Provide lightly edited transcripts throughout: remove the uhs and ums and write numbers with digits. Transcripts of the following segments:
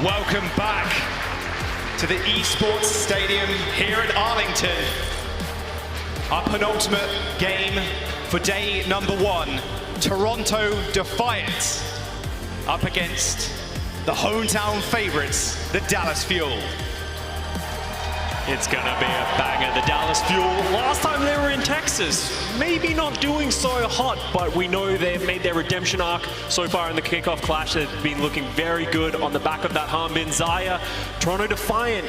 Welcome back to the esports stadium here in Arlington. Our penultimate game for day number 1, Toronto Defiant, up against the hometown favorites, the Dallas Fuel. It's gonna be a banger. The Dallas Fuel, last time they were in Texas, maybe not doing so hot, but we know they've made their redemption arc so far in the Kickoff Clash. They've been looking very good on the back of that Harbin Zaya. Toronto Defiant,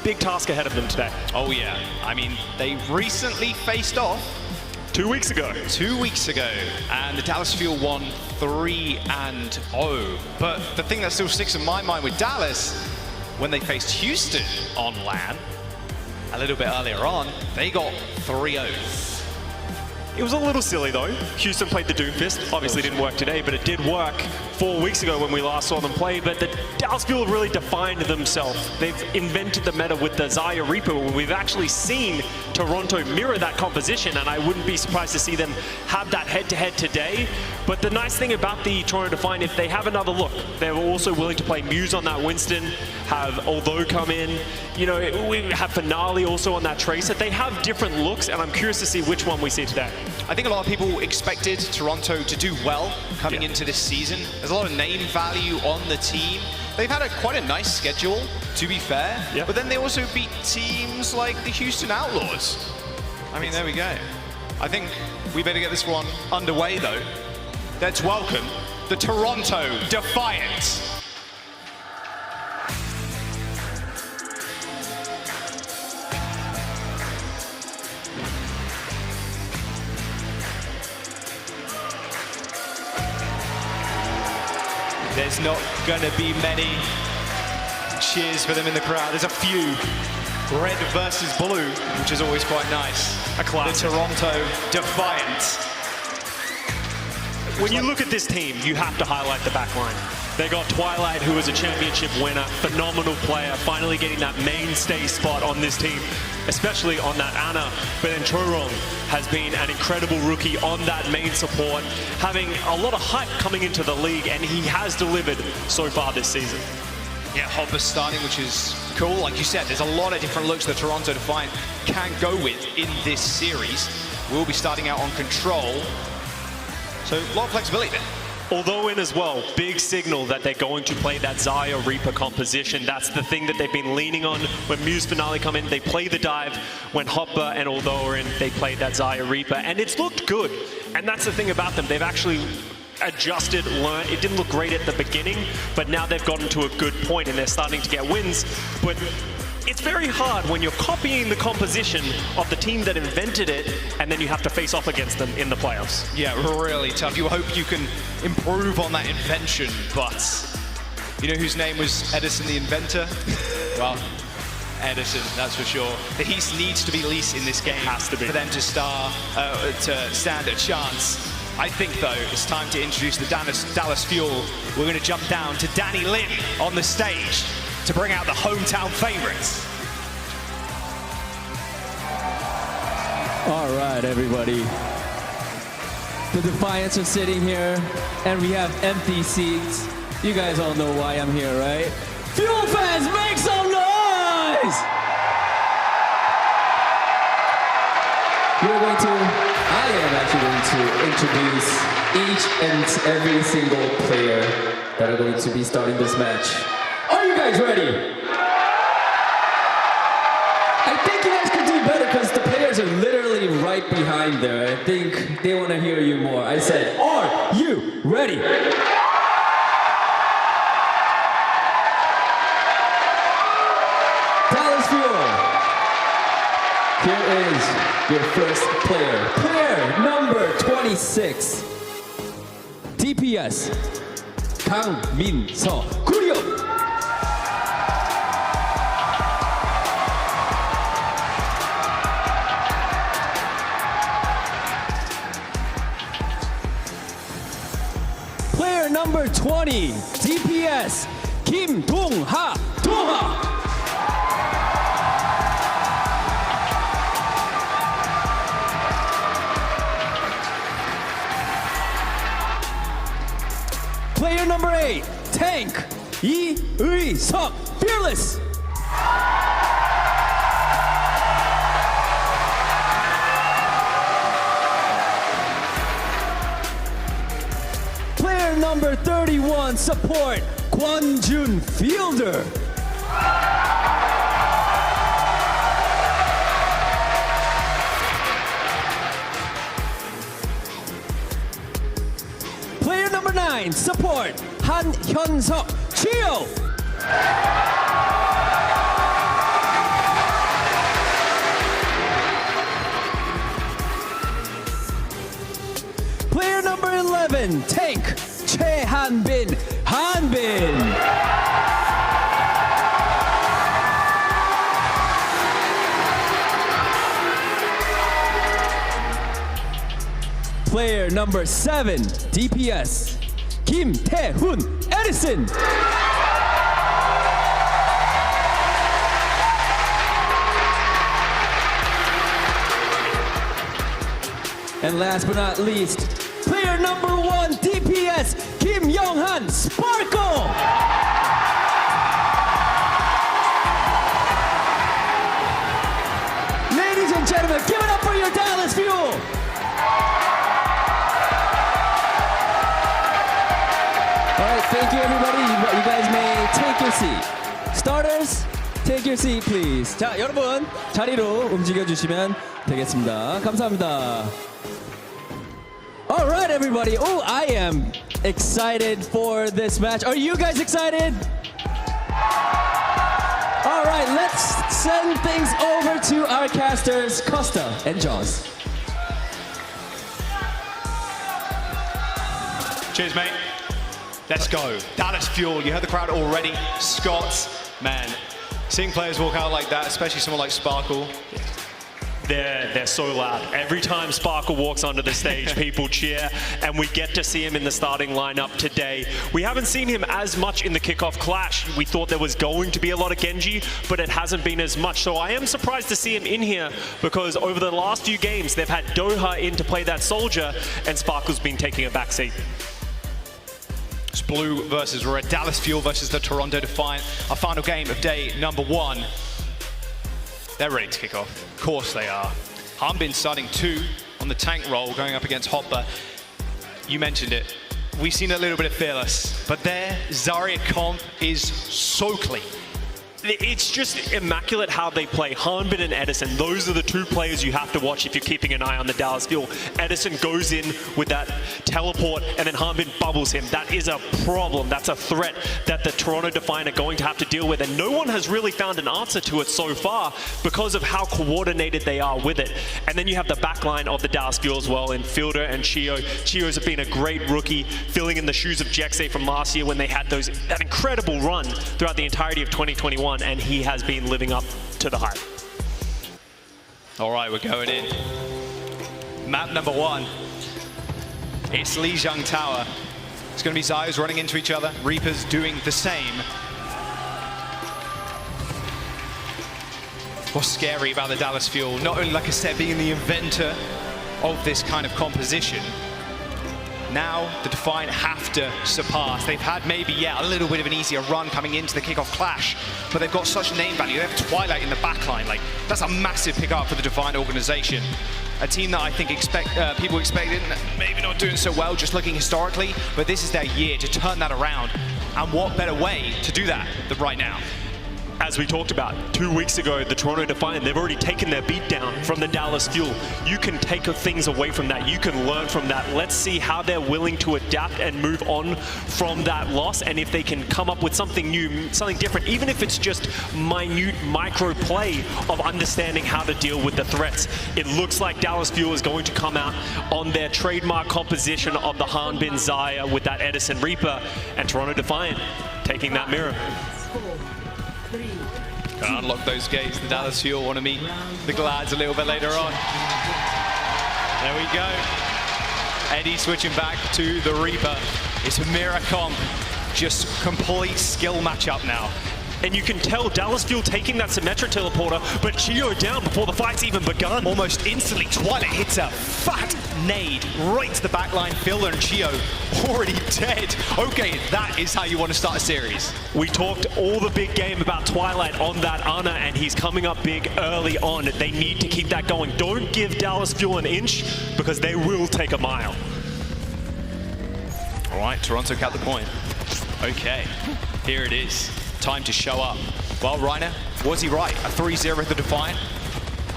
big task ahead of them today. Oh yeah, I mean, they recently faced off 2 weeks ago. 2 weeks ago, and the Dallas Fuel won 3-0. But the thing that still sticks in my mind with Dallas, when they faced Houston on LAN a little bit earlier on, they got 3-0. It was a little silly though. Houston played the Doomfist. Obviously didn't work today, but it did work 4 weeks ago when we last saw them play. But the Dallas Fuel really defined themselves. They've invented the meta with the Zaya Reaper. We've actually seen Toronto mirror that composition, and I wouldn't be surprised to see them have that head-to-head today. But the nice thing about the Toronto Defiant, if they have another look, they're also willing to play Muse on that Winston, have Although come in, you know, we have Finale also on that Tracer. They have different looks, and I'm curious to see which one we see today. I think a lot of people expected Toronto to do well coming into this season. There's a lot of name value on the team. They've had quite a nice schedule, to be fair, but then they also beat teams like the Houston Outlaws. I mean, there we go. I think we better get this one underway, though. Let's welcome the Toronto Defiant. There's not gonna be many cheers for them in the crowd. There's a few. Red versus blue, which is always quite nice. A classic. The Toronto Defiant. When you look at this team, you have to highlight the back line. They got Twilight, who was a championship winner, phenomenal player, finally getting that mainstay spot on this team, especially on that Ana. But then Chorong has been an incredible rookie on that main support, having a lot of hype coming into the league, and he has delivered so far this season. Yeah, Hopper starting, which is cool. Like you said, there's a lot of different looks that Toronto Defiant can go with in this series. We'll be starting out on Control. So a lot of flexibility there. Although in as well, big signal that they're going to play that Zaya Reaper composition. That's the thing that they've been leaning on. When Muse Finale come in, they play the dive. When Hopper and Although are in, they play that Zaya Reaper. And it's looked good. And that's the thing about them. They've actually adjusted, learned. It didn't look great at the beginning, but now they've gotten to a good point and they're starting to get wins. But it's very hard when you're copying the composition of the team that invented it, and then you have to face off against them in the playoffs. Yeah, really tough. You hope you can improve on that invention, but you know whose name was Edison the inventor? Well, Edison, that's for sure. The Heat needs to be least in this game. It has to be. For them to stand a chance. I think, though, it's time to introduce the Dallas Fuel. We're going to jump down to Danny Lin on the stage to bring out the hometown favorites. All right, everybody. The Defiants are sitting here, and we have empty seats. You guys all know why I'm here, right? Fuel fans, make some noise! I am actually going to introduce each and every single player that are going to be starting this match. Are you guys ready? I think you guys can do better because the players are literally right behind there. I think they want to hear you more. I said, are you ready? Dallas Fuel. Here is your first player. Player number 26. DPS. 강민서. 구리오. Player number 20. DPS. 김동하. 동하. Player number 8, Tank, 이의석, Fearless. Player number 31, support, Kwon-jun, Fielder. Player number 9, support, Han Hyun-seok, Chio. Player number 11, tank, Choi Han-bin, Hanbin. Player number 7, DPS, Kim Tae-hoon, Edison. And last but not least, player number 1, DPS, Kim Young-han, Sparkle. Ladies and gentlemen, give it up for your Dallas Fuel. All right, thank you everybody. You guys may take your seat. Starters, take your seat please. 자, 여러분 자리로 움직여 주시면 되겠습니다. 감사합니다. All right, everybody. Oh, I am excited for this match. Are you guys excited? All right, let's send things over to our casters, Costa and Jaws. Cheers, mate. Let's go. Dallas Fuel. You heard the crowd already. Scott, man, seeing players walk out like that, especially someone like Sparkle. They're so loud. Every time Sparkle walks onto the stage, people cheer, and we get to see him in the starting lineup today. We haven't seen him as much in the Kickoff Clash. We thought there was going to be a lot of Genji, but it hasn't been as much. So I am surprised to see him in here because over the last few games, they've had Doha in to play that soldier, and Sparkle's been taking a backseat. It's blue versus red. Dallas Fuel versus the Toronto Defiant. Our final game of day number 1. They're ready to kick off. Of course they are. Hanbin starting 2 on the tank role, going up against Hopper. You mentioned it. We've seen a little bit of Fearless, but their Zarya comp is so clean. It's just immaculate how they play. Hanbin and Edison, those are the 2 players you have to watch if you're keeping an eye on the Dallas Fuel. Edison goes in with that teleport and then Hanbin bubbles him. That is a problem. That's a threat that the Toronto Defiant are going to have to deal with. And no one has really found an answer to it so far because of how coordinated they are with it. And then you have the backline of the Dallas Fuel as well in Fielder and Chio. Chio's been a great rookie, filling in the shoes of Jexay from last year when they had that incredible run throughout the entirety of 2021. And he has been living up to the hype. All right, we're going in. Map number 1. It's Lijiang Tower. It's going to be Zyos running into each other. Reapers doing the same. What's scary about the Dallas Fuel? Not only, like I said, being the inventor of this kind of composition, now the Defiant have to surpass. They've had maybe, a little bit of an easier run coming into the Kickoff Clash, but they've got such name value. They have Twilight in the backline. Like, that's a massive pickup for the Defiant organization. A team that I think people expected, maybe not doing so well, just looking historically, but this is their year to turn that around. And what better way to do that than right now? As we talked about 2 weeks ago, the Toronto Defiant, they've already taken their beat down from the Dallas Fuel. You can take things away from that. You can learn from that. Let's see how they're willing to adapt and move on from that loss, and if they can come up with something new, something different, even if it's just minute micro play of understanding how to deal with the threats. It looks like Dallas Fuel is going to come out on their trademark composition of the Hanbin Zarya with that Edison Reaper, and Toronto Defiant taking that mirror. Gonna unlock those gates. The Dallas Fuel want to meet the Glads a little bit later on. There we go. Eddie switching back to the Reaper. It's a mirror comp. Just complete skill matchup now. and you can tell Dallas Fuel taking that Symmetra teleporter, but Chio down before the fight's even begun. Almost instantly, Twilight hits a fat nade right to the backline. Phil and Chio already dead. Okay, that is how you want to start a series. We talked all the big game about Twilight on that Ana, and he's coming up big early on. They need to keep that going. Don't give Dallas Fuel an inch, because they will take a mile. All right, Toronto got the point. Okay, here it is. Time to show up. Well, Reiner, was he right? A 3-0 at the Defiant?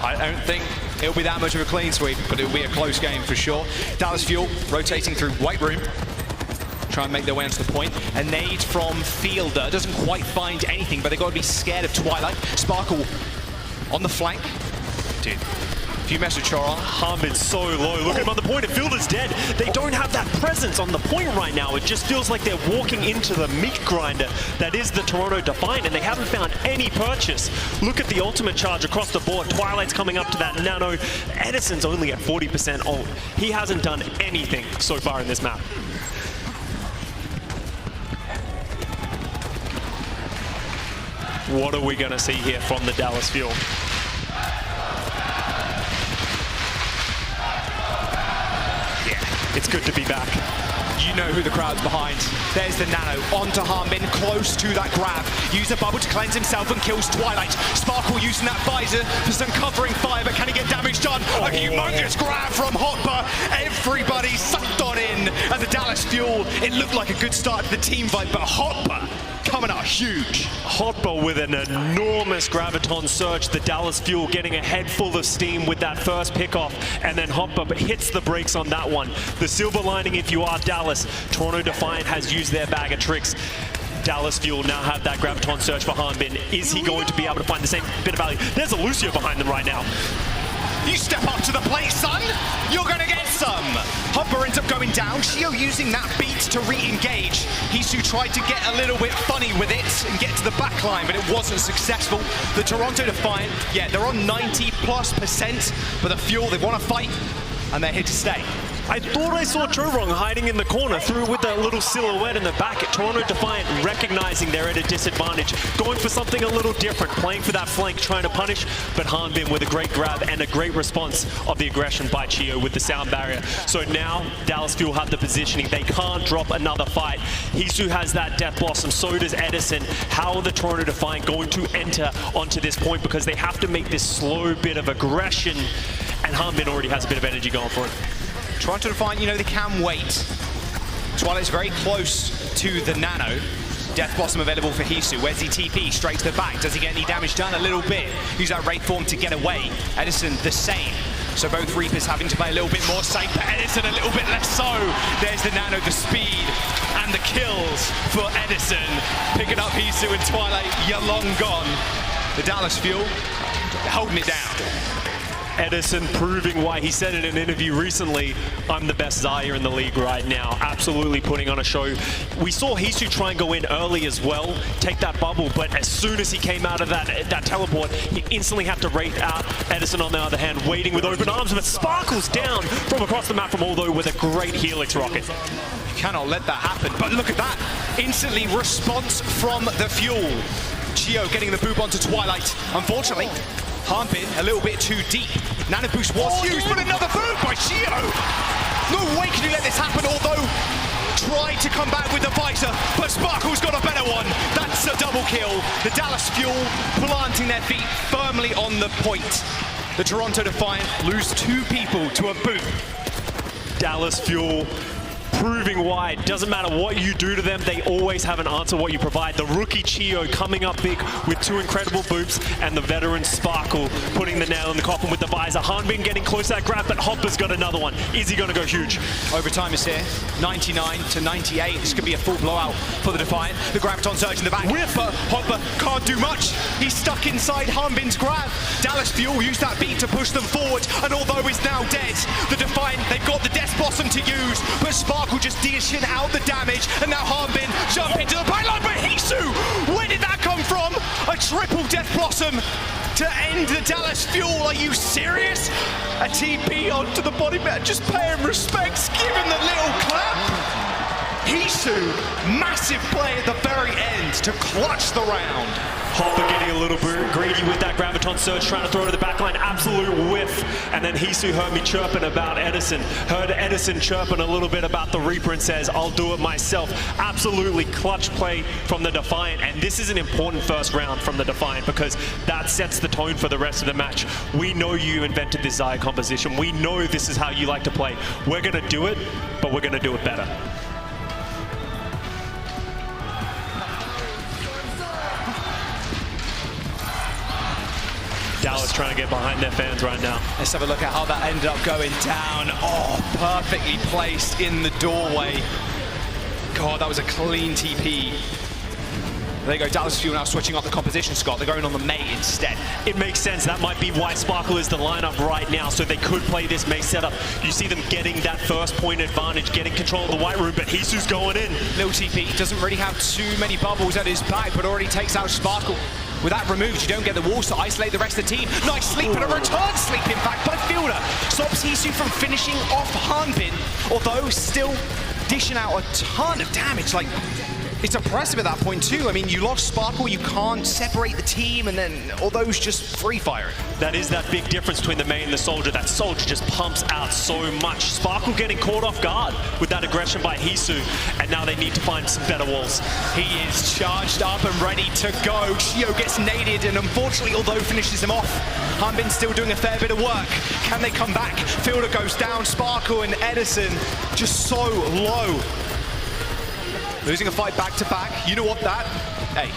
I don't think it'll be that much of a clean sweep, but it'll be a close game for sure. Dallas Fuel rotating through White Room. Try and make their way onto the point. A nade from Fielder. Doesn't quite find anything, but they've got to be scared of Twilight. Sparkle on the flank. Dude. Few message Choron. Harman's so low. Look at him on the point. And Fielder's dead. They don't have that presence on the point right now. It just feels like they're walking into the meat grinder that is the Toronto Defiant, and they haven't found any purchase. Look at the ultimate charge across the board. Twilight's coming up to that nano. Edison's only at 40% ult. He hasn't done anything so far in this map. What are we going to see here from the Dallas Fuel? It's good to be back. You know who the crowd's behind. There's the nano onto Harmin, close to that grab. Use a bubble to cleanse himself and kills Twilight. Sparkle using that visor for some covering fire, but can he get damage done? A humongous grab from Hotba. Everybody sucked on in. And the Dallas Fuel, it looked like a good start to the team fight, but Hotba coming out huge. Hotba with an enormous graviton surge. The Dallas Fuel getting a head full of steam with that first pickoff, and then Hotba hits the brakes on that one. The silver lining if you are Dallas, Toronto Defiant has used their bag of tricks. Dallas Fuel now have that graviton surge for Hanbin. Is he going to be able to find the same bit of value? There's a Lucio behind them right now. You step up to the plate, son. You're going to get some. Hopper ends up going down. Shio using that beat to re-engage. Hisu tried to get a little bit funny with it and get to the back line, but it wasn't successful. The Toronto Defiant, yeah, they're on 90+%, but the Fuel, they want to fight, and they're here to stay. I thought I saw Chorong hiding in the corner, through with that little silhouette in the back. Toronto Defiant recognizing they're at a disadvantage, going for something a little different, playing for that flank, trying to punish, but Hanbin with a great grab and a great response of the aggression by Chio with the sound barrier. So now Dallas Fuel have the positioning. They can't drop another fight. Hisu has that Death Blossom, so does Edison. How are the Toronto Defiant going to enter onto this point? Because they have to make this slow bit of aggression, and Hanbin already has a bit of energy going for it. Toronto Defiant, you know, they can wait. Twilight's very close to the nano. Death Blossom available for Hisu. Where's he TP? Straight to the back. Does he get any damage done? A little bit. Use that Wraith form to get away. Edison, the same. So both Reapers having to play a little bit more safe, but Edison a little bit less so. There's the nano, the speed, and the kills for Edison. Picking up Hisu and Twilight, you're long gone. The Dallas Fuel, holding it down. Edison proving why he said in an interview recently, I'm the best Zarya in the league right now. Absolutely putting on a show. We saw Hisu try and go in early as well, take that bubble, but as soon as he came out of that teleport, he instantly had to Wraith out. Edison on the other hand, waiting with open arms, but Sparkle's down from across the map from Aldo with a great Helix rocket. You cannot let that happen, but look at that. Instantly response from the Fuel. Chio getting the boob onto Twilight. Unfortunately, Hanbin a little bit too deep. Nano boost was used, but another boom by Chio. No way can you let this happen, although tried to come back with the visor, but Sparkle's got a better one. That's a double kill. The Dallas Fuel planting their feet firmly on the point. The Toronto Defiant lose 2 people to a boom. Dallas Fuel proving why it doesn't matter what you do to them, they always have an answer what you provide. The rookie Chio coming up big with 2 incredible boops, and the veteran Sparkle putting the nail in the coffin with the visor. Hanbin getting close to that grab, but Hopper's got another one. Is he going to go huge? Overtime is here, 99 to 98. This could be a full blowout for the Defiant. The Graviton surge in the back, but Hopper can't do much. He's stuck inside Hanbin's grab. Dallas Fuel used that beat to push them forward, and although he's now dead, the Defiant, they've got the Death Blossom to use, but Sparkle just dishing out the damage, and now Hanbin jump into the pipeline, but Hisu, where did that come from? A triple Death Blossom to end the Dallas Fuel. Are you serious? A TP onto the body, just pay him respects, give him the little clap. Hisu, massive play at the very end to clutch the round. Hopper getting a little bit greedy with that Graviton Surge, trying to throw to the backline, absolute whiff. And then Hisu heard me chirping about Edison, heard Edison chirping a little bit about the Reaper and says, I'll do it myself. Absolutely clutch play from the Defiant. And this is an important first round from the Defiant because that sets the tone for the rest of the match. We know you invented this Xayah composition. We know this is how you like to play. We're going to do it, but we're going to do it better. Dallas trying to get behind their fans right now. Let's have a look at how that ended up going down. Oh, perfectly placed in the doorway. God, that was a clean TP. There you go, Dallas Fuel now switching up the composition, Scott. They're going on the Mei instead. It makes sense. That might be why Sparkle is the lineup right now, so they could play this Mei setup. You see them getting that first point advantage, getting control of the white room, but Hisu's going in. Little TP doesn't really have too many bubbles at his back, but already takes out Sparkle. With that removed, you don't get the walls to isolate the rest of the team. Nice sleep and a return sleep, in fact, by Fielder. Stops Hisu from finishing off Hanbin, although still dishing out a ton of damage. Like, it's impressive at that point too. I mean, you lost Sparkle, you can't separate the team, and then all those just free firing. That is that big difference between the Mei and the Soldier. That Soldier just pumps out so much. Sparkle getting caught off guard with that aggression by Hisu, and now they need to find some better walls. He is charged up and ready to go. Chio gets naded, and unfortunately, although finishes him off, Hanbin's still doing a fair bit of work. Can they come back? Fielder goes down, Sparkle and Edison just so low. Losing a fight back-to-back. You know what hey,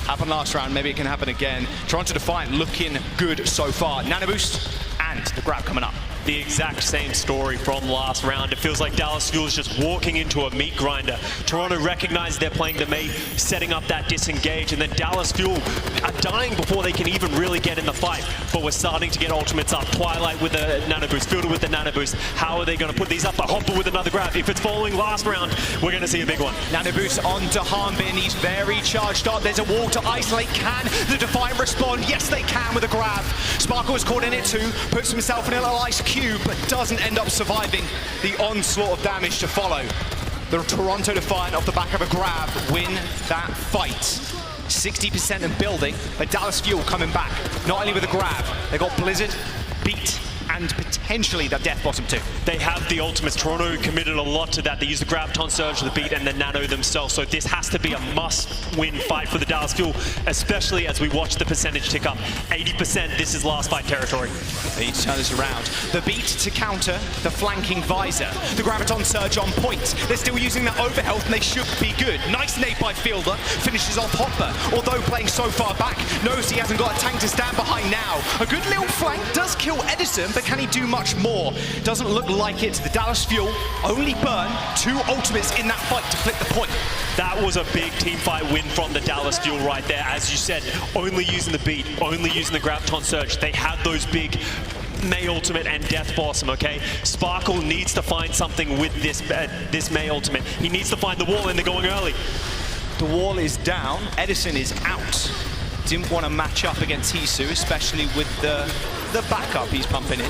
happened last round, maybe it can happen again. Toronto Defiant looking good so far. Nano Boost and the grab coming up. The exact same story from last round. It feels like Dallas Fuel is just walking into a meat grinder. Toronto recognizes they're playing the Mei, setting up that disengage, and then Dallas Fuel are dying before they can even really get in the fight. But we're starting to get ultimates up. Twilight with the Nano Boost, Fielder with the Nano Boost. How are they going to put these up? But Hopper with another grab. If it's following last round, we're going to see a big one. Nano Boost onto Hanbin. He's very charged up. There's a wall to isolate. Can the Defiant respond? Yes, they can with a grab. Sparkle is caught in it too. Puts himself in a little ice cube, but doesn't end up surviving the onslaught of damage to follow. The Toronto Defiant, off the back of a grab, win that fight. 60% in building, but Dallas Fuel coming back. Not only with a grab, they got Blizzard, Beat, and potentially that Death Bottom too. They have the ultimates. Toronto committed a lot to that. They used the Graviton Surge, the Beat, and the Nano themselves. So this has to be a must-win fight for the Dallas Fuel, especially as we watch the percentage tick up. 80%, this is last fight territory. They need to turn this around. The Beat to counter the flanking visor. The Graviton Surge on point. They're still using that overhealth and they should be good. Nice nade by Fielder. Finishes off Hopper. Although playing so far back, knows he hasn't got a tank to stand behind now. A good little flank does kill Edison, but can he do much more? Doesn't look like it. The Dallas Fuel only burn 2 ultimates in that fight to flip the point. That was a big team fight win from the Dallas Fuel right there. As you said, only using the Beat, only using the Graviton Surge. They have those big Mei ultimate and Death Blossom, okay? Sparkle needs to find something with this Mei ultimate. He needs to find the wall, and they're going early. The wall is down. Edison is out. Didn't want to match up against Hisu, especially with the backup he's pumping in.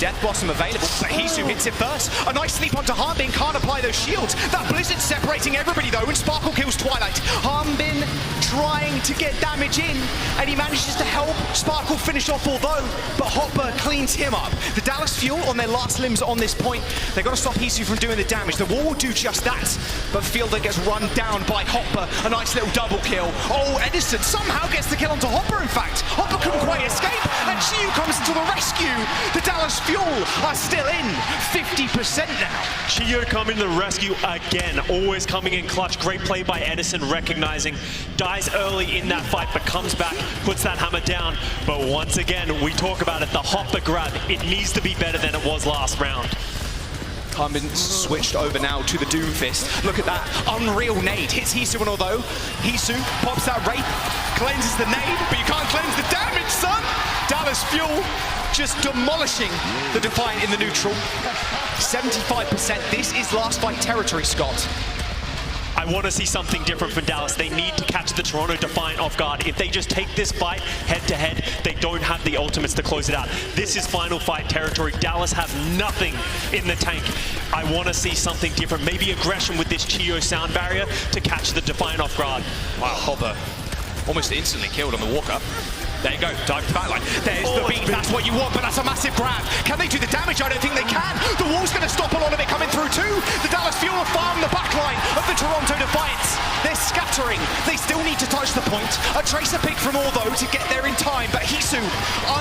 Death Blossom available, but Hisu hits it first. A nice sleep onto Hanbin, can't apply those shields. That Blizzard separating everybody though, and Sparkle kills Twilight. Hanbin trying to get damage in, and he manages to help Sparkle finish off although, but Hopper cleans him up. The Dallas Fuel on their last limbs on this point. They've got to stop Hisu from doing the damage. The wall will do just that, but Fielder gets run down by Hopper. A nice little double kill. Oh, Edison somehow gets the kill onto Hopper, in fact. Hopper couldn't quite escape, and Chiyu comes to the rescue. The Dallas Fuel are still in 50% now. Chiyu coming to the rescue again, always coming in clutch. Great play by Edison, recognizing, dies early in that fight, but comes back, puts that hammer down. But once again, we talk about it, the Hopper grab, it needs to be better than it was last round. Hanbin switched over now to the Doomfist. Look at that, unreal nade. Hits Hisu, and although Hisu pops that Wraith, cleanses the nade, but you can't cleanse the damage, son! Dallas Fuel just demolishing the Defiant in the neutral. 75%, this is last fight territory, Scott. I I want to see something different from Dallas. They need to catch the Toronto Defiant off guard. If they just take this fight head-to-head, they don't have the ultimates to close it out. This is final fight territory. Dallas have nothing in the tank. I want to see something different. Maybe aggression with this Chio sound barrier to catch the Defiant off guard. Wow, Hopper almost instantly killed on the walk-up. There you go, dive to the backline. There's the beat, that's what you want, but that's a massive grab. Can they do the damage? I don't think they can. The wall's going to stop a lot of it coming through too. The Dallas Fuel are far on the backline of the Toronto Defiants. They're scattering. They still need to touch the point. A tracer pick from Although to get there in time, but Hisu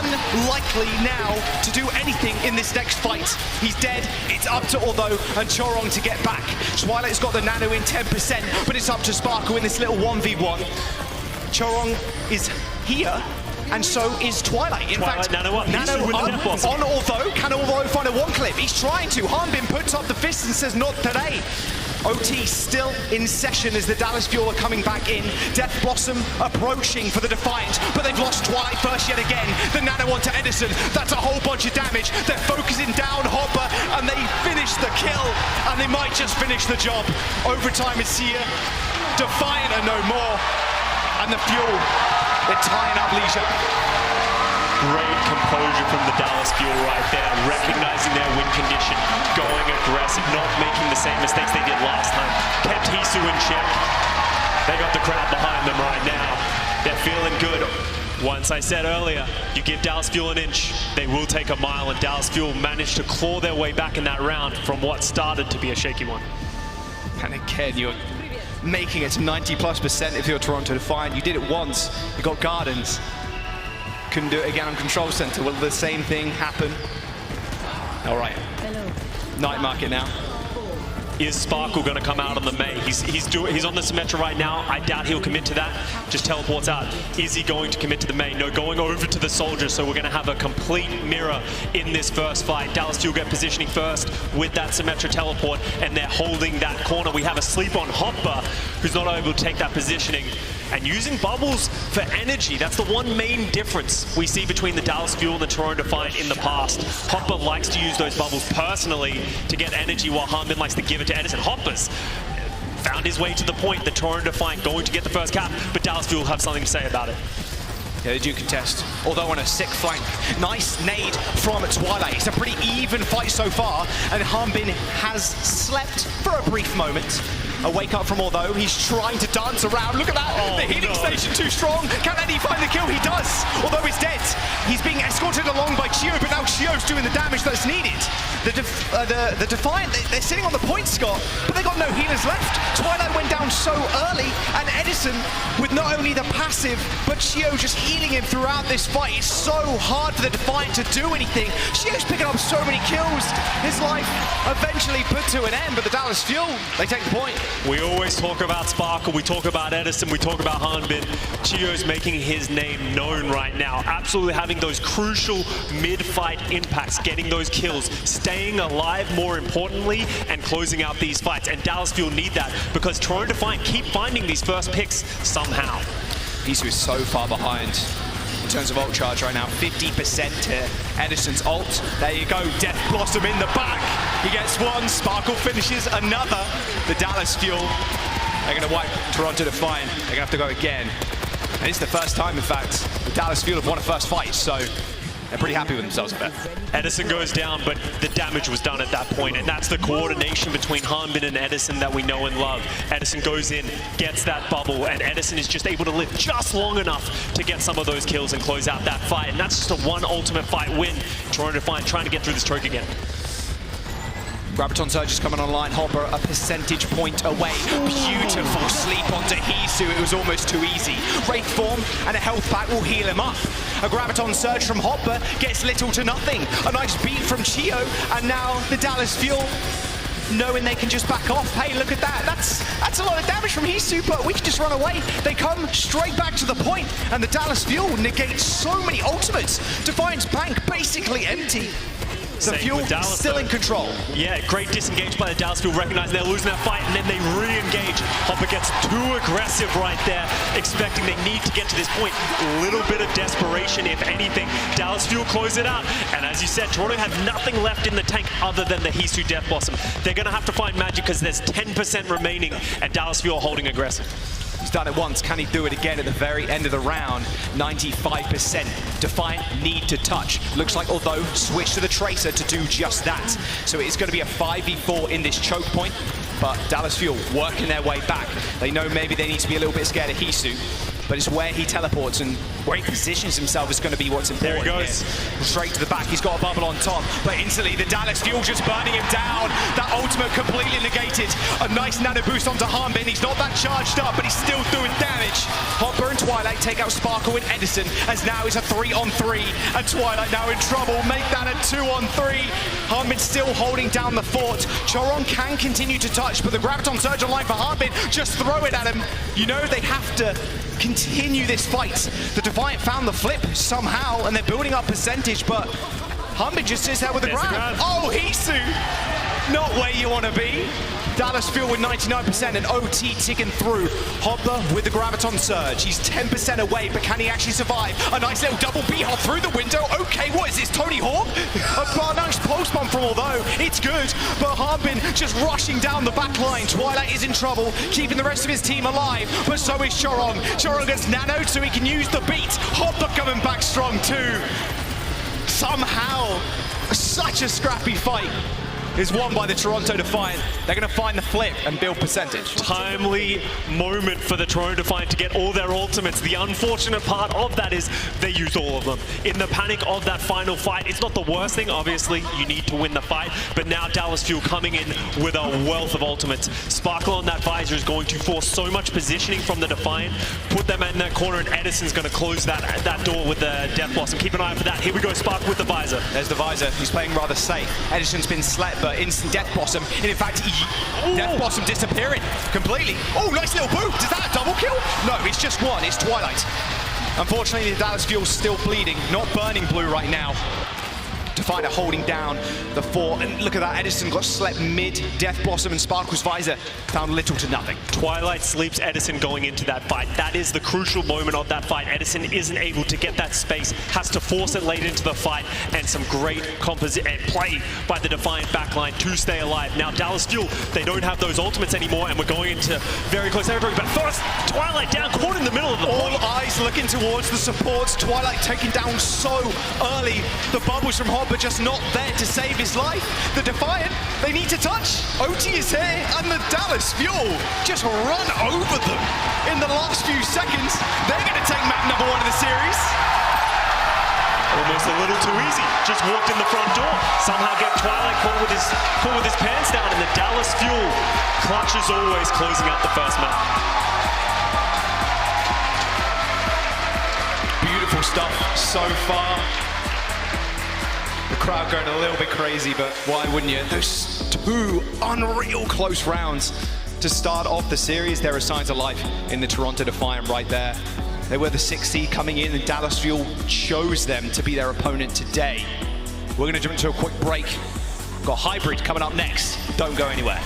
unlikely now to do anything in this next fight. He's dead. It's up to Although and Chorong to get back. Twilight's got the nano in 10%, but it's up to Sparkle in this little 1v1. Chorong is here. And so is Twilight. In fact, Nano up on Although. Can Although find a one clip? He's trying to. Harbin puts up the fist and says, not today. OT still in session as the Dallas Fuel are coming back in. Death Blossom approaching for the Defiant, but they've lost Twilight first yet again. The Nano onto Edison. That's a whole bunch of damage. They're focusing down Hopper, and they finish the kill, and they might just finish the job. Overtime is here. Defiant are no more. And the Fuel, they're tying up Lijiang. Great composure from the Dallas Fuel right there, recognizing their win condition, going aggressive, not making the same mistakes they did last time. Kept Hisu in check. They got the crowd behind them right now. They're feeling good. Once I said earlier, you give Dallas Fuel an inch, they will take a mile, and Dallas Fuel managed to claw their way back in that round from what started to be a shaky one. And again, you're making it to 90+% if you're Toronto Defiant. You did it once, you got Gardens. Couldn't do it again on Control Center. Will the same thing happen? All right. Hello. Night market now. Is Sparkle going to come out on the Mei? He's on the Symmetra right now. I doubt he'll commit to that. Just teleports out. Is he going to commit to the Mei? No, going over to the Soldier. So we're going to have a complete mirror in this first fight. Dallas Fuel get positioning first with that Symmetra teleport, and they're holding that corner. We have a sleep on Hopper, who's not able to take that positioning. And using bubbles for energy, that's the one main difference we see between the Dallas Fuel and the Toronto Defiant in the past. Hopper likes to use those bubbles personally to get energy, while Harbin likes to give it to Edison. Hopper's found his way to the point. The Toronto Defiant going to get the first cap, but Dallas Fuel have something to say about it. Yeah, they do contest, although on a sick flank. Nice nade from Twilight. It's a pretty even fight so far, and Harbin has slept for a brief moment. A wake up from Although. He's trying to dance around. Look at that. Oh, the healing station too strong. Can Eddie find the kill? He does. Although he's dead. He's being escorted along by Chio, but now Chio's doing the damage that's needed. The Defiant, they're sitting on the point, Scott, but they got no healers left. Twilight went down so early, and Edison, with not only the passive, but Chio just healing him throughout this fight. It's so hard for the Defiant to do anything. Chio's picking up so many kills. His life eventually put to an end, but the Dallas Fuel, they take the point. We always talk about Sparkle, we talk about Edison, we talk about Harbin. Chio's making his name known right now. Absolutely having those crucial mid-fight impacts, getting those kills, staying alive more importantly, and closing out these fights. And Dallas Fuel need that because Toronto Defiant keep finding these first picks somehow. Hisu is so far behind in terms of ult charge right now. 50% to Edison's ult. There you go, Death Blossom in the back. He gets one, Sparkle finishes another. The Dallas Fuel, they're gonna wipe Toronto Defiant. They're gonna have to go again. And it's the first time, in fact, the Dallas Fuel have won a first fight, so they're pretty happy with themselves, I bet. Edison goes down, but the damage was done at that point, and that's the coordination between Harbin and Edison that we know and love. Edison goes in, gets that bubble, and Edison is just able to live just long enough to get some of those kills and close out that fight, and that's just a one ultimate fight win. Toronto Defiant trying to get through this choke again. Graviton Surge is coming online. Hopper a percentage point away. Beautiful sleep onto Hisu. It was almost too easy. Wraith form and a health pack will heal him up. A Graviton Surge from Hopper gets little to nothing. A nice beat from Chio, and now the Dallas Fuel knowing they can just back off. Hey, look at that. That's a lot of damage from Hisu, but we can just run away. They come straight back to the point, and the Dallas Fuel negates so many ultimates. Defiant's bank basically empty. Same Fuel with Dallas, still in control. Yeah, great disengage by the Dallas Fuel, recognizing they're losing that fight, and then they re-engage. Hopper gets too aggressive right there, expecting they need to get to this point. A little bit of desperation, if anything. Dallas Fuel close it out, and as you said, Toronto have nothing left in the tank other than the Hisu Death Blossom. They're going to have to find magic because there's 10% remaining, and Dallas Fuel holding aggressive. He's done it once. Can he do it again at the very end of the round? 95%. Defiant need to touch. Looks like, although, switch to the Tracer to do just that. So it is going to be a 5v4 in this choke point, but Dallas Fuel working their way back. They know maybe they need to be a little bit scared of Hisu, but it's where he teleports and where he positions himself is going to be what's important. There he goes. Here. Straight to the back. He's got a bubble on top, but instantly the Dallas Fuel just burning him down. That ultimate completely negated. A nice nano boost onto Harbin. He's not that charged up, but he's still doing damage. Hopper and Twilight take out Sparkle and Edison, as now it's a 3-on-3, and Twilight now in trouble. Make that a 2-on-3. Harbin still holding down the fort. Choron can continue to touch, but the Graviton Surge online for Harbin. Just throw it at him. You know they have to continue this fight. The Defiant found the flip somehow, and they're building up percentage, but Harbin just sits there with the grab. Oh, Hisu! Not where you want to be. Dallas Fuel with 99% and OT ticking through. Hopper with the Graviton Surge. He's 10% away, but can he actually survive? A nice little double B-hop through the window. Okay, what is this, Tony Hawk? A nice post bomb from Although. It's good, but Harbin just rushing down the back line. Twilight is in trouble, keeping the rest of his team alive, but so is Choron. Choron gets nanoed so he can use the beat. Hopper coming back strong too. Somehow, such a scrappy fight is won by the Toronto Defiant. They're going to find the flip and build percentage. Timely moment for the Toronto Defiant to get all their ultimates. The unfortunate part of that is they used all of them. In the panic of that final fight, it's not the worst thing. Obviously, you need to win the fight, but now Dallas Fuel coming in with a wealth of ultimates. Sparkle on that visor is going to force so much positioning from the Defiant, put them in that corner, and Edison's going to close that door with the Death Blossom. Keep an eye out for that. Here we go, Sparkle with the visor. There's the visor. He's playing rather safe. Edison's been slept, but instant Death Blossom. And in fact, Death Blossom disappearing completely. Oh, nice little boot. Is that a double kill? No, it's just one. It's Twilight. Unfortunately, the Dallas Fuel's still bleeding. Not burning blue right now. Defiant holding down the fort, and look at that, Edison got slept mid Death Blossom and Sparkle's visor found little to nothing. Twilight sleeps Edison going into that fight. That is the crucial moment of that fight. Edison isn't able to get that space, has to force it late into the fight, and some great play by the Defiant backline to stay alive. Now Dallas Fuel, they don't have those ultimates anymore, and we're going into very close territory, but first, Twilight down, caught in the middle of the All eyes looking towards the supports. Twilight taken down so early. The bubbles from Hopper just not there to save his life. The Defiant, they need to touch. OT is here, and the Dallas Fuel just run over them in the last few seconds. They're going to take map number 1 of the series. Almost a little too easy. Just walked in the front door. Somehow get Twilight caught with his pants down, and the Dallas Fuel clutch is always closing out the first map. Beautiful stuff so far. The crowd going a little bit crazy, but why wouldn't you? Those 2 unreal close rounds to start off the series. There are signs of life in the Toronto Defiant right there. They were the 6th seed coming in, and Dallas Fuel chose them to be their opponent today. We're going to jump into a quick break. Got Hybrid coming up next. Don't go anywhere.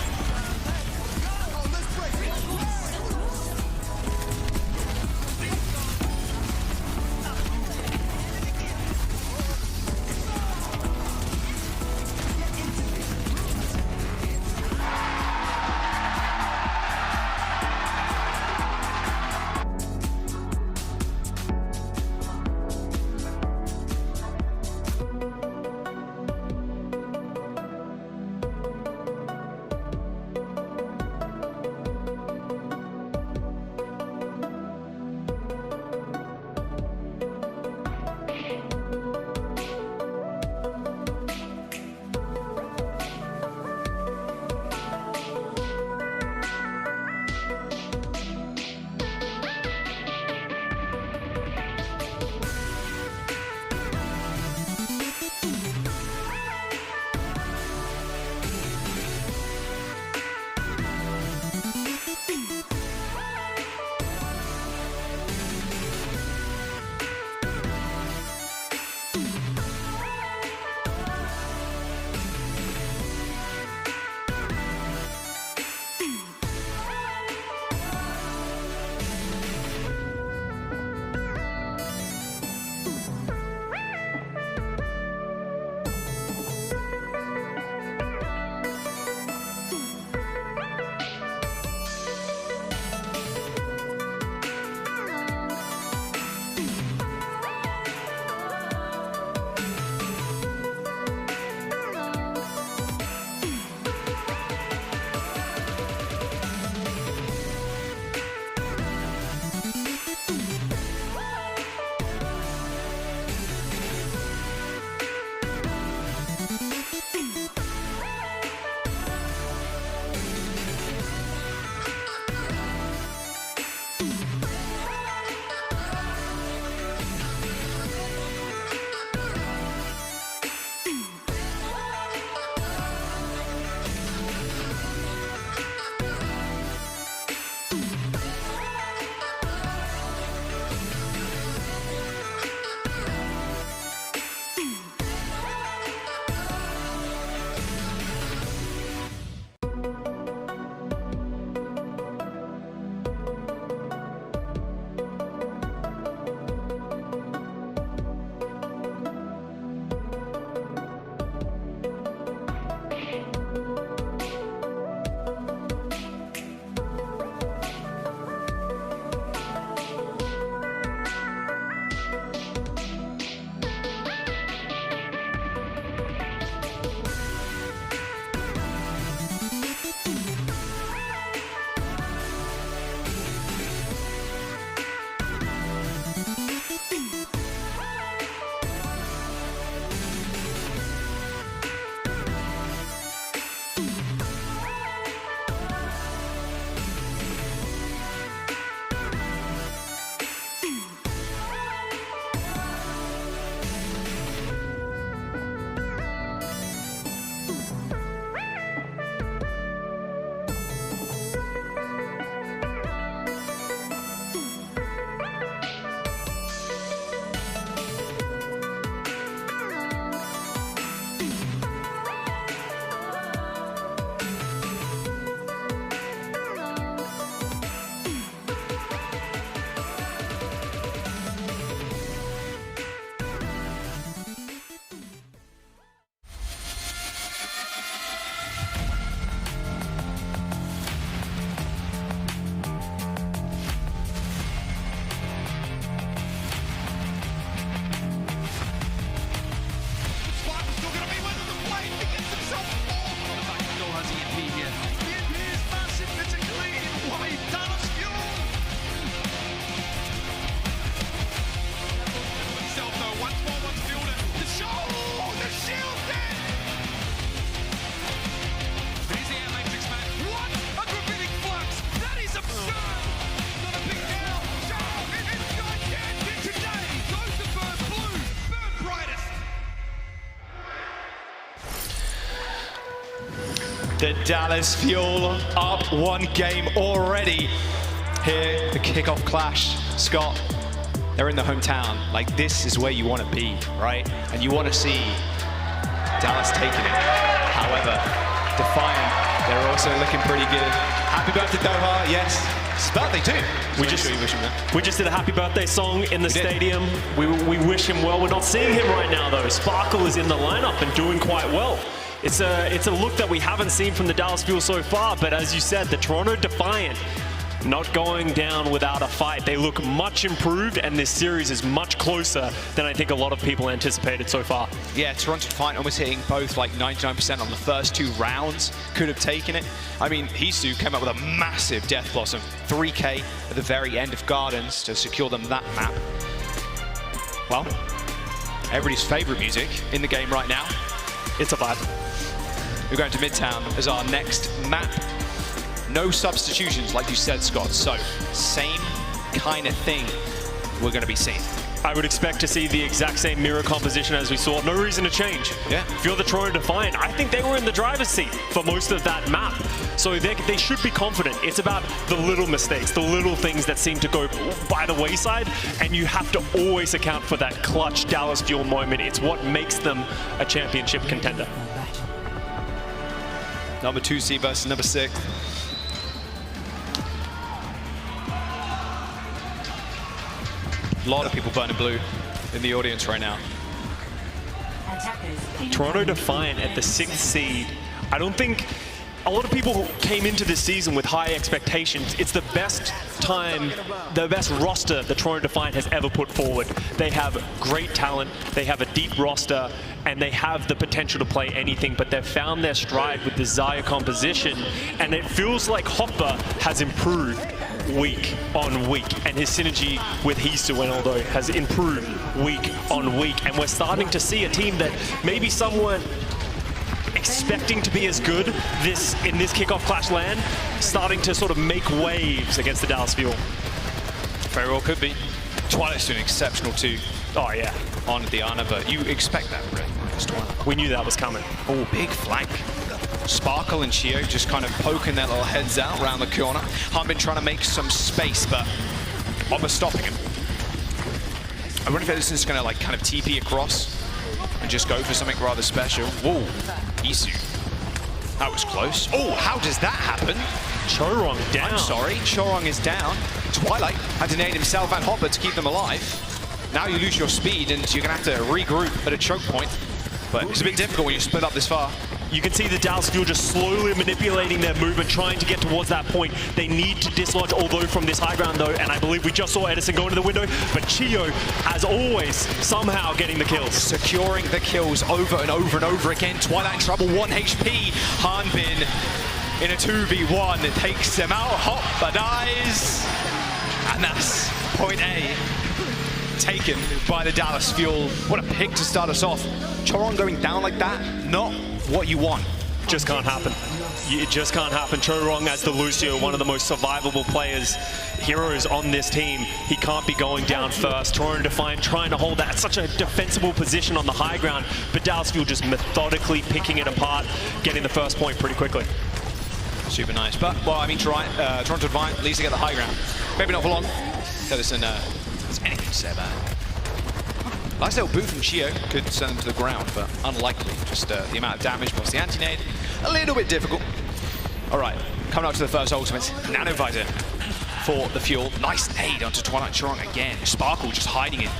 The Dallas Fuel up 1 game already. Here, the Kickoff Clash. Scott, they're in the hometown. Like, this is where you want to be, right? And you want to see Dallas taking it. However, Defiant, they're also looking pretty good. Happy birthday, Doha. Yes, it's his birthday too. We just did a happy birthday song in the stadium. We wish him well. We're not seeing him right now though. Sparkle is in the lineup and doing quite well. It's a look that we haven't seen from the Dallas Fuel so far, but as you said, the Toronto Defiant not going down without a fight. They look much improved, and this series is much closer than I think a lot of people anticipated so far. Yeah, Toronto Defiant almost hitting both like 99% on the first 2 rounds. Could have taken it. I mean, Hisu came up with a massive Death Blossom, 3K at the very end of Gardens to secure them that map. Well, everybody's favorite music in the game right now. It's a vibe. We're going to Midtown as our next map. No substitutions, like you said, Scott. So, same kind of thing we're going to be seeing. I would expect to see the exact same mirror composition as we saw. No reason to change. Yeah. If you're the Toronto Defiant, I think they were in the driver's seat for most of that map. So they should be confident. It's about the little mistakes, the little things that seem to go by the wayside, and you have to always account for that clutch Dallas Fuel moment. It's what makes them a championship contender. Number 2 seed versus number 6. A lot of people burning blue in the audience right now. Toronto Defiant at the 6th seed. I don't think a lot of people came into this season with high expectations. It's the best time, the best roster the Toronto Defiant has ever put forward. They have great talent, they have a deep roster, and they have the potential to play anything, but they've found their stride with the Xayah composition, and it feels like Hopper has improved week on week, and his synergy with Hisu and Aldo has improved week on week, and we're starting to see a team that maybe some weren't expecting to be as good in this Kickoff Clash land, starting to sort of make waves against the Dallas Fuel. Very well could be. Twilight's doing exceptional too. Oh yeah. On Diana, but you expect that, right? We knew that was coming. Oh, big flank. Sparkle and Chio just kind of poking their little heads out around the corner. Hanbin trying to make some space, but Hopper stopping him. I wonder if this is going to like kind of TP across and just go for something rather special. Whoa, Hisu. That was close. Oh, how does that happen? Chorong down. I'm sorry, Chorong is down. Twilight had to nade himself and Hopper to keep them alive. Now you lose your speed and you're going to have to regroup at a choke point. But it's a bit difficult when you split up this far. You can see the Dallas Fuel just slowly manipulating their movement, trying to get towards that point. They need to dislodge, although from this high ground though, and I believe we just saw Edison go into the window, but Chio, as always, somehow getting the kills. Securing the kills over and over and over again. Twilight in trouble, 1 HP. Hanbin in a 2v1, takes him out, Hopper dies. And that's point A. Taken by the Dallas Fuel. What a pick to start us off. Chorong going down like that, not what you want. Just can't happen. It just can't happen. Chorong as the Lucio, one of the most survivable players, heroes on this team. He can't be going down first. Toronto Defiant trying to hold that such a defensible position on the high ground, but Dallas Fuel just methodically picking it apart, getting the first point pretty quickly. Super nice. But, well, I mean, Toronto Defiant leads to get the high ground. Maybe not for long. Edison, there's anything to say about it. Nice little boot from Chio, could send them to the ground, but unlikely. Just the amount of damage plus the anti-nade, a little bit difficult. All right, coming up to the first ultimate, Nano Visor for the Fuel. Nice nade onto Twilight Chorong again. Sparkle just hiding it.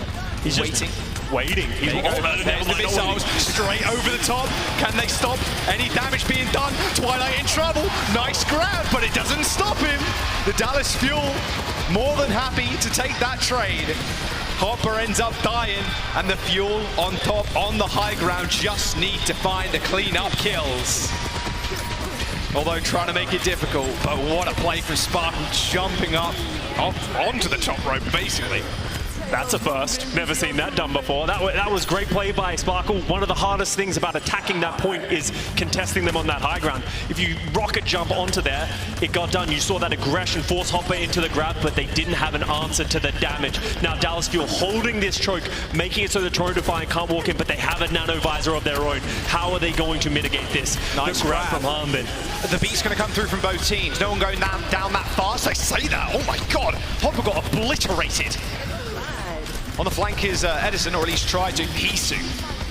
He's waiting. Waiting. He's There's the missiles straight over the top. Can they stop any damage being done? Twilight in trouble. Nice grab, but it doesn't stop him. The Dallas Fuel more than happy to take that trade. Hopper ends up dying, and the Fuel on top on the high ground just need to find the clean-up kills. Although trying to make it difficult, but what a play from Sparkle, jumping up onto the top rope, basically. That's a first. Never seen that done before. That was great play by Sparkle. One of the hardest things about attacking that point is contesting them on that high ground. If you rocket jump onto there, it got done. You saw that aggression force Hopper into the grab, but they didn't have an answer to the damage. Now Dallas Fuel holding this choke, making it so the Toronto Defiant can't walk in, but they have a nano visor of their own. How are they going to mitigate this? Nice grab from Harbin. The beat's going to come through from both teams. No one going down that fast. I say that. Oh my God. Hopper got obliterated. On the flank is Edison, or at least tried to. Hisu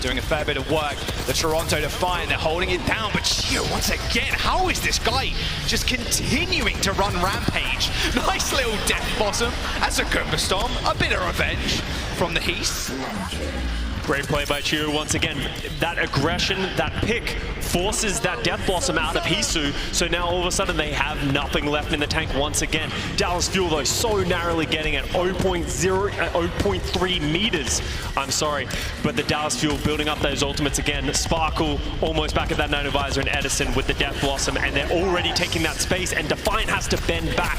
doing a fair bit of work. The Toronto Defiant, they're holding it down, but Chio, once again, how is this guy just continuing to run rampage? Nice little death bottom. That's a good storm. A bit of revenge from the Heath. Great play by Chio once again. That aggression, that pick, forces that Death Blossom out of Hisu, so now all of a sudden they have nothing left in the tank once again. Dallas Fuel, though, so narrowly getting at 0.3 meters. I'm sorry, but the Dallas Fuel building up those ultimates again. Sparkle almost back at that Nano Visor, and Edison with the Death Blossom, and they're already taking that space, and Defiant has to bend back.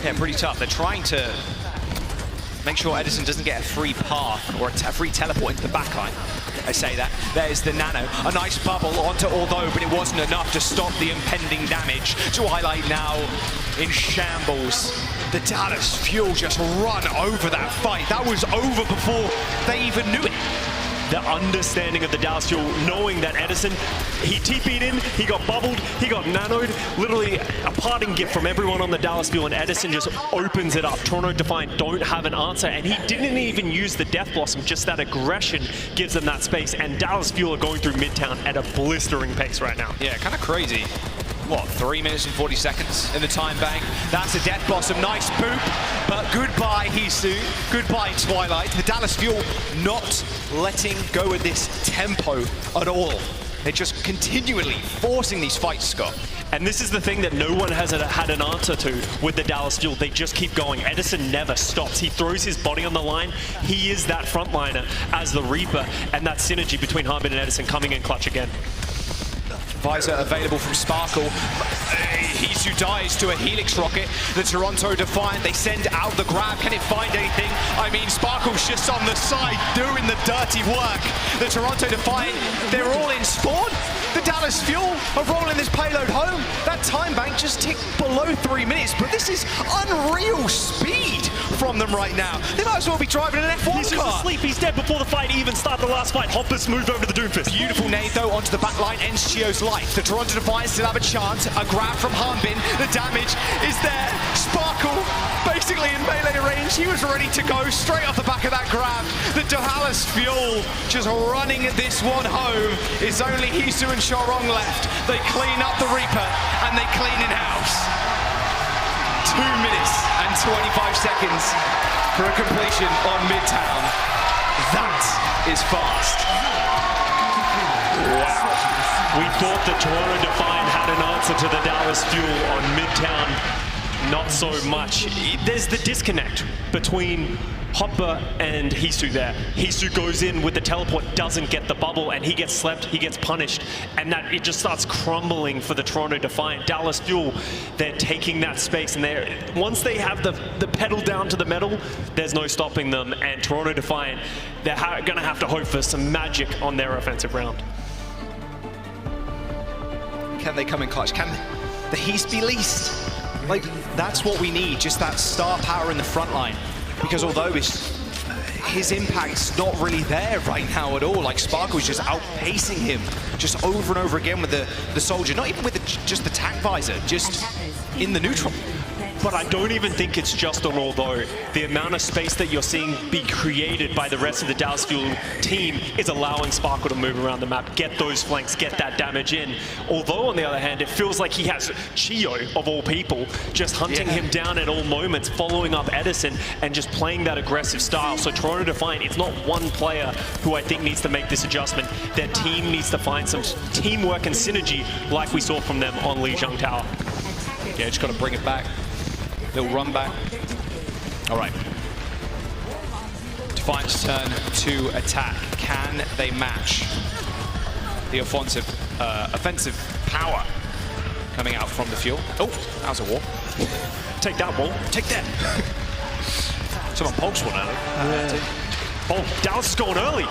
Yeah, pretty tough. They're trying to make sure Edison doesn't get a free path or a free teleport into the backline. I say that. There's the Nano. A nice bubble onto Although, but it wasn't enough to stop the impending damage. Twilight now in shambles. The Dallas Fuel just run over that fight. That was over before they even knew it. The understanding of the Dallas Fuel, knowing that Edison, he TP'd in, he got bubbled, he got nanoed, literally a parting gift from everyone on the Dallas Fuel, and Edison just opens it up. Toronto Defiant don't have an answer, and he didn't even use the Death Blossom, just that aggression gives them that space, and Dallas Fuel are going through Midtown at a blistering pace right now. Yeah, kind of crazy. What, 3 minutes and 40 seconds in the time bank? That's a Death Blossom, nice boop, but goodbye Hisu, goodbye Twilight. The Dallas Fuel not letting go of this tempo at all. They're just continually forcing these fights, Scott. And this is the thing that no one has had an answer to with the Dallas Fuel. They just keep going. Edison never stops. He throws his body on the line. He is that frontliner as the Reaper, and that synergy between Harbin and Edison coming in clutch again. Visor available from Sparkle. Hisu dies to a Helix rocket. The Toronto Defiant, they send out the grab. Can it find anything? I mean, Sparkle's just on the side doing the dirty work. The Toronto Defiant, they're all in spawn. The Dallas Fuel are rolling this payload home. That time bank just ticked below 3 minutes, but this is unreal speed from them right now. They might as well be driving an F1 He's just asleep. He's dead before the fight even started. The last fight. Hopper's moved over to the Doomfist. Beautiful nade though onto the back line, ends Chio's life. The Toronto Defiant still have a chance. A grab from Harbin. The damage is there. Sparkle basically in melee range. He was ready to go straight off the back of that grab. The Dallas Fuel just running this one home. It's only Hisu and Chorong left. They clean up the Reaper and they clean in house. 2 minutes and 25 seconds for a completion on Midtown. That is fast. Wow. We thought the Toronto Defiant had an answer to the Dallas Fuel on Midtown. Not so much. There's the disconnect between Hopper and Hisu there. Hisu goes in with the teleport, doesn't get the bubble, and he gets slept, he gets punished, and that it just starts crumbling for the Toronto Defiant. Dallas Fuel, they're taking that space, and once they have the pedal down to the metal, there's no stopping them, and Toronto Defiant, they're gonna have to hope for some magic on their offensive round. Can they come in clutch? Can the Heath be leased? Like, that's what we need, just that star power in the front line. Because although his impact's not really there right now at all, like Sparkle's just outpacing him just over and over again with the soldier, not even with just the tank visor, just in the neutral. But I don't even think it's just on Although. The amount of space that you're seeing be created by the rest of the Dallas Fuel team is allowing Sparkle to move around the map, get those flanks, get that damage in. Although, on the other hand, it feels like he has Chio, of all people, just hunting him down at all moments, following up Edison, and just playing that aggressive style. So Toronto Defiant, it's not one player who I think needs to make this adjustment. Their team needs to find some teamwork and synergy like we saw from them on Lijiang Tower. Yeah, just got to bring it back. Little run back. All right. Defiant's turn to attack. Can they match the offensive power coming out from the Fuel? Oh, that was a wall. Take that, wall. Take that. Someone pokes one early. Oh, Dallas is going early.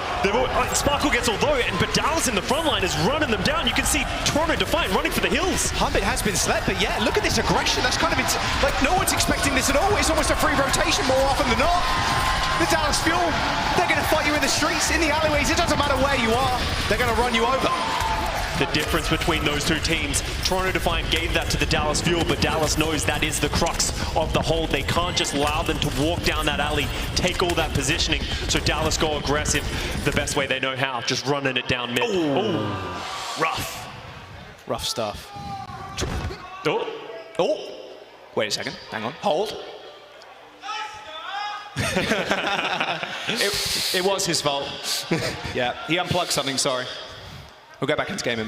Sparkle gets all low, but Dallas in the front line is running them down. You can see Toronto Defiant running for the hills. Hanbin has been slept, but yeah, look at this aggression. That's kind of, like, no one's expecting this at all. It's almost a free rotation more often than not. The Dallas Fuel, they're going to fight you in the streets, in the alleyways. It doesn't matter where you are. They're going to run you over. The difference between those two teams, Toronto Defiant gave that to the Dallas Fuel, but Dallas knows that is the crux of the hold. They can't just allow them to walk down that alley, take all that positioning. So Dallas go aggressive the best way they know how, just running it down mid. Ooh. Rough. Rough stuff. Oh. Wait a second. Hang on. Hold. it was his fault. Yeah, he unplugged something, sorry. We'll go back into game.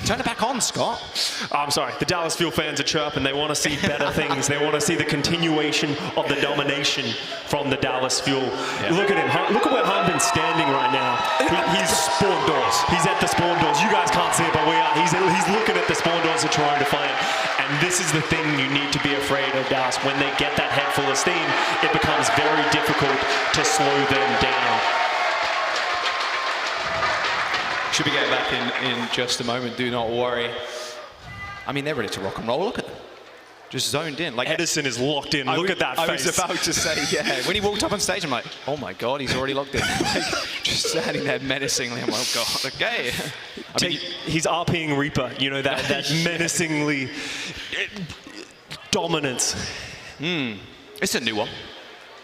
Turn it back on, Scott. I'm sorry. The Dallas Fuel fans are chirping. They want to see better things. They want to see the continuation of the domination from the Dallas Fuel. Yeah. Look at him. Look at where Hanbin's standing right now. He's spawn doors. He's at the spawn doors. You guys can't see it, but we are. He's looking at the spawn doors of Toronto Defiant. And this is the thing you need to be afraid of, Dallas. When they get that head full of steam, it becomes very difficult to slow them down. Should be getting back in just a moment, do not worry. I mean, they're ready to rock and roll, look at them. Just zoned in. Like Edison is locked in, look at that face. I was about to say, yeah. When he walked up on stage, I'm like, oh my God, he's already locked in. Like, just standing there menacingly, I'm like, oh God, okay. I mean, he's RPing Reaper, you know, that menacingly dominance. It's a new one.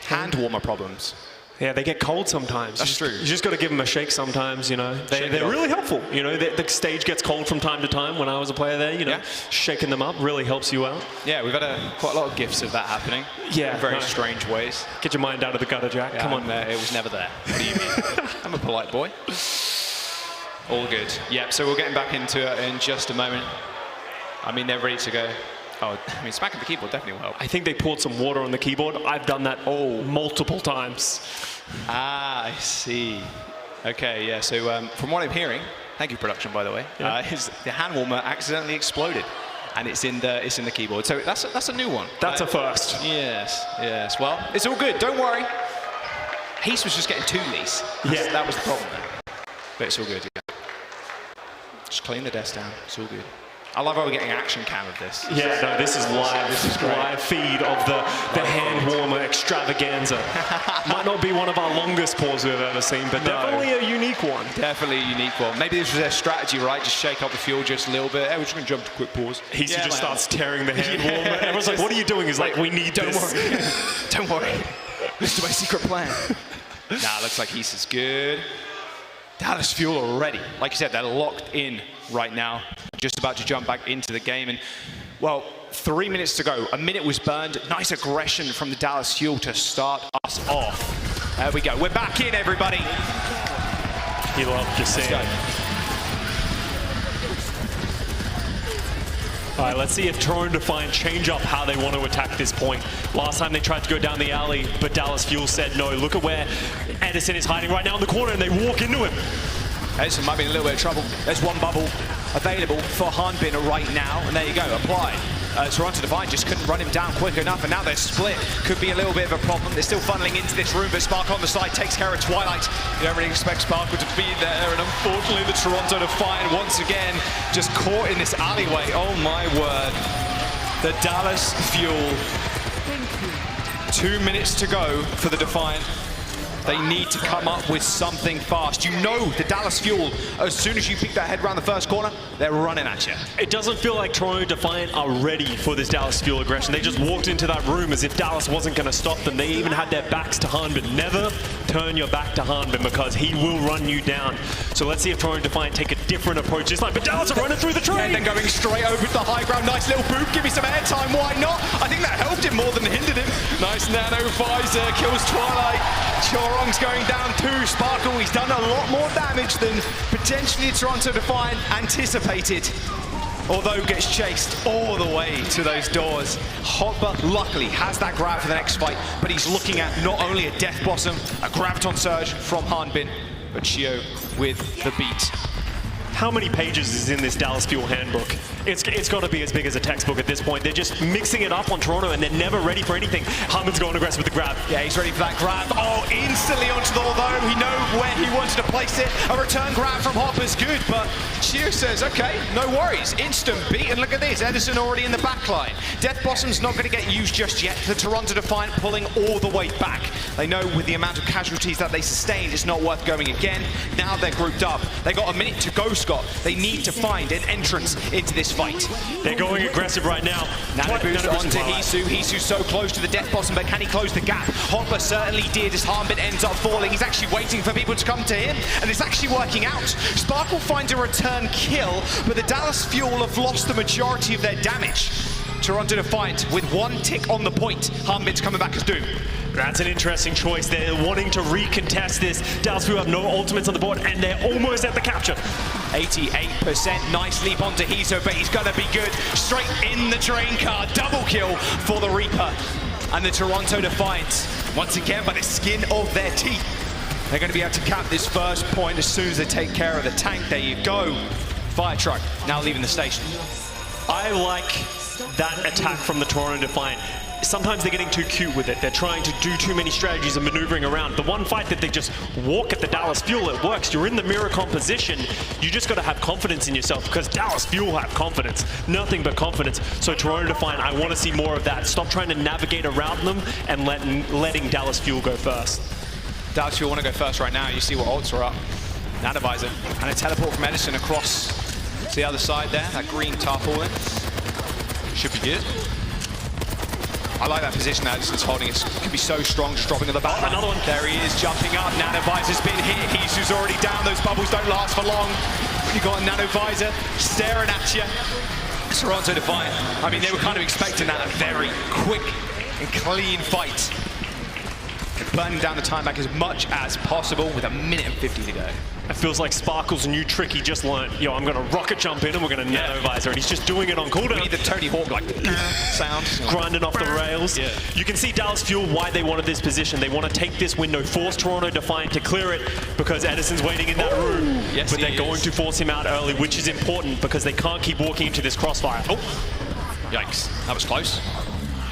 Hand warmer problems. Yeah, they get cold sometimes. That's true. You just got to give them a shake sometimes, you know. They're really helpful. You know, the stage gets cold from time to time. When I was a player there, you know, shaking them up really helps you out. Yeah, we've had quite a lot of gifs of that happening. Yeah. In very strange ways. Get your mind out of the gutter, Jack. Yeah, come on. It was never there. What do you mean? I'm a polite boy. All good. Yeah, so we're getting back into it in just a moment. I mean, they're ready to go. Oh, I mean, smacking the keyboard definitely will help. I think they poured some water on the keyboard. I've done that multiple times. Ah, I see. Okay, yeah, so from what I'm hearing, thank you, production, by the way, the hand warmer accidentally exploded, and it's in the keyboard. So that's a new one. That's a first. Yes. Well, it's all good. Don't worry. Heath was just getting too loose. Yeah, that was the problem there. But it's all good. Yeah. Just clean the desk down. It's all good. I love how we're getting action cam of this. Yeah, no, this is live. This is live feed of the hand warmer extravaganza. Might not be one of our longest pause we've ever seen, but definitely a unique one. Definitely a unique one. Maybe this was their strategy, right? Just shake up the fuel just a little bit. Hey, we're just going to jump to quick pause. He just starts tearing the hand warmer. Everyone's like, what are you doing? He's like, we need this. Don't worry. This is my secret plan. Nah, looks like Heath is good. Dallas Fuel already. Like you said, they're locked in right now. Just about to jump back into the game. And, well, 3 minutes to go. A minute was burned. Nice aggression from the Dallas Fuel to start us off. There we go. We're back in, everybody. He loved to see it. All right, let's see if Toronto Defiant change up how they want to attack this point. Last time they tried to go down the alley, but Dallas Fuel said no. Look at where Edison is hiding right now in the corner, and they walk into him. Edison might be in a little bit of trouble. There's one bubble available for Hanbin right now, and there you go, apply. Toronto Defiant just couldn't run him down quick enough, and now they're split. Could be a little bit of a problem. They're still funneling into this room, but Spark on the side takes care of Twilight. You don't really expect Sparkle to be there, and unfortunately the Toronto Defiant once again just caught in this alleyway. Oh my word. The Dallas Fuel. 2 minutes to go for the Defiant. They need to come up with something fast. You know the Dallas Fuel, as soon as you peek that head around the first corner, they're running at you. It doesn't feel like Toronto Defiant are ready for this Dallas Fuel aggression. They just walked into that room as if Dallas wasn't going to stop them. They even had their backs to Hanbin. Never turn your back to Hanbin because he will run you down. So let's see if Toronto Defiant take a different approach this time. But Dallas are running through the train. And then going straight over to the high ground. Nice little boot. Give me some airtime. Why not? I think that helped him more than hindered him. Nice nano visor. Kills Twilight. Chorong's going down too. Sparkle, he's done a lot more damage than potentially Toronto Defiant anticipated. Although gets chased all the way to those doors. Hopper, luckily, has that grab for the next fight, but he's looking at not only a Death Blossom, a Graviton Surge from Hanbin, but Chio with the beat. How many pages is in this Dallas Fuel handbook? It's got to be as big as a textbook at this point. They're just mixing it up on Toronto, and they're never ready for anything. Harmon's going aggressive with the grab. Yeah, he's ready for that grab. Oh, instantly onto the although. He knew where he wanted to place it. A return grab from Hopper's good, but Chio says, okay, no worries. Instant beat, and look at this. Edison already in the back line. Death Blossom's not going to get used just yet. The Toronto Defiant pulling all the way back. They know with the amount of casualties that they sustained, it's not worth going again. Now they're grouped up. They got a minute to go, Scott. They need to find an entrance into this fight. They're going aggressive right now. Nano boost onto Hisu. Hisu's so close to the Death Blossom, but can he close the gap? Hopper certainly did as Harmbit ends up falling. He's actually waiting for people to come to him, and it's actually working out. Sparkle finds a return kill, but the Dallas Fuel have lost the majority of their damage. Toronto Defiant with one tick on the point. Harmbit's coming back as Doom. That's an interesting choice. They're wanting to recontest this. Dallas Fuel have no ultimates on the board, and they're almost at the capture. 88%, nice leap onto Hiso, but he's gonna be good. Straight in the train car, double kill for the Reaper. And the Toronto Defiant, once again by the skin of their teeth. They're gonna be able to cap this first point as soon as they take care of the tank. There you go. Fire truck, now leaving the station. I like that attack from the Toronto Defiant. Sometimes they're getting too cute with it. They're trying to do too many strategies and maneuvering around. The one fight that they just walk at the Dallas Fuel, it works. You're in the mirror composition. You just got to have confidence in yourself, because Dallas Fuel have confidence. Nothing but confidence. So Toronto Defiant, I want to see more of that. Stop trying to navigate around them and letting Dallas Fuel go first. Dallas Fuel want to go first right now. You see what ults are up. Nanovisor and a teleport from Edison across to the other side there. That green tarpaulin should be good. I like that position that Edison's holding. It can be so strong, just dropping to the back. Another one. There he is, jumping up. Nanovisor's been hit. Hisu's already down. Those bubbles don't last for long. You got a Nanovisor staring at you. Toronto Defiant. I mean, they were kind of expecting that. A very quick and clean fight. And burning down the time back as much as possible with a minute and 50 to go. It feels like Sparkle's new trick he just learned. Yo, I'm gonna rocket jump in and we're gonna Nanovisor, and he's just doing it on cooldown. We need the Tony Hawk like sound. Grinding off the rails. Yeah. You can see Dallas Fuel why they wanted this position. They want to take this window, force Toronto Defiant to clear it, because Edison's waiting in that room. Yes, but they're going to force him out early, which is important because they can't keep walking into this crossfire. Oh, yikes, that was close.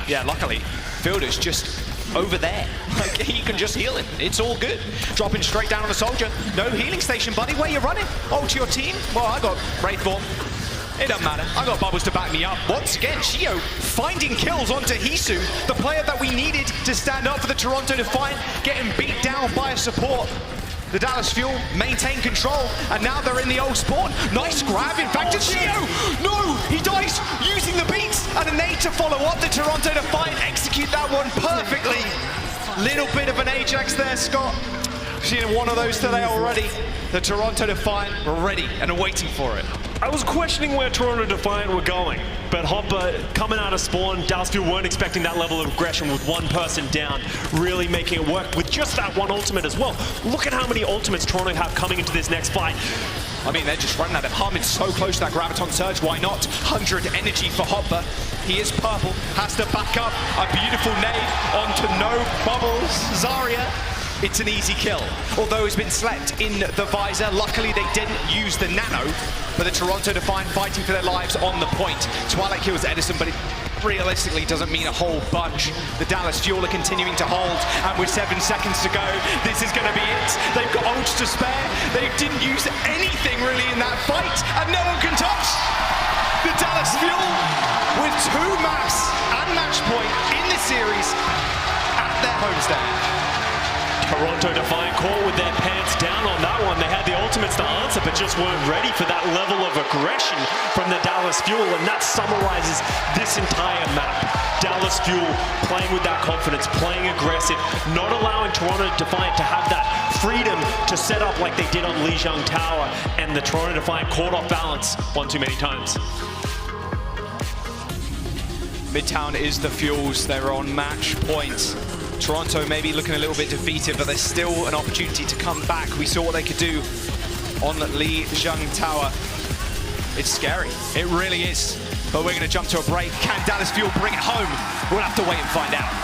Yeah, luckily, Fielder's just over there. Like, he can just heal it. It's all good. Dropping straight down on the soldier. No healing station, buddy. Where you running? Oh, to your team? Well, I got Wraith Form. It doesn't matter. I got Bubbles to back me up. Once again, Chio finding kills onto Hisu, the player that we needed to stand up for the Toronto Defiant, getting beat down by a support. The Dallas Fuel maintain control, and now they're in the old spawn. Nice grab, in fact, it's Chio! No! He dies using the beats, and a nade to follow up. The Toronto Defiant execute that one perfectly. Little bit of an Ajax there, Scott. Seen one of those today already. The Toronto Defiant were ready and are waiting for it. I was questioning where Toronto Defiant were going, but Hopper coming out of spawn, Dallas Fuel weren't expecting that level of aggression with one person down, really making it work with just that one ultimate as well. Look at how many ultimates Toronto have coming into this next fight. I mean, they're just running at it. Harmon's so close to that Graviton Surge, why not? 100 energy for Hopper. He is purple, has to back up. A beautiful nade onto no bubbles. Zarya. It's an easy kill. Although he's been slept in the visor, luckily they didn't use the nano, but the Toronto Defiant fighting for their lives on the point. Twilight kills Edison, but it realistically doesn't mean a whole bunch. The Dallas Fuel are continuing to hold, and with 7 seconds to go, this is gonna be it. They've got ults to spare. They didn't use anything really in that fight, and no one can touch the Dallas Fuel with 2 maps and match point in the series at their homestand. Toronto Defiant caught with their pants down on that one. They had the ultimates to answer, but just weren't ready for that level of aggression from the Dallas Fuel, and that summarizes this entire map. Dallas Fuel playing with that confidence, playing aggressive, not allowing Toronto Defiant to have that freedom to set up like they did on Lijiang Tower, and the Toronto Defiant caught off balance one too many times. Midtown is the Fuels. They're on match point. Toronto maybe looking a little bit defeated, but there's still an opportunity to come back. We saw what they could do on Lijiang Tower. It's scary. It really is. But we're going to jump to a break. Can Dallas Fuel bring it home? We'll have to wait and find out.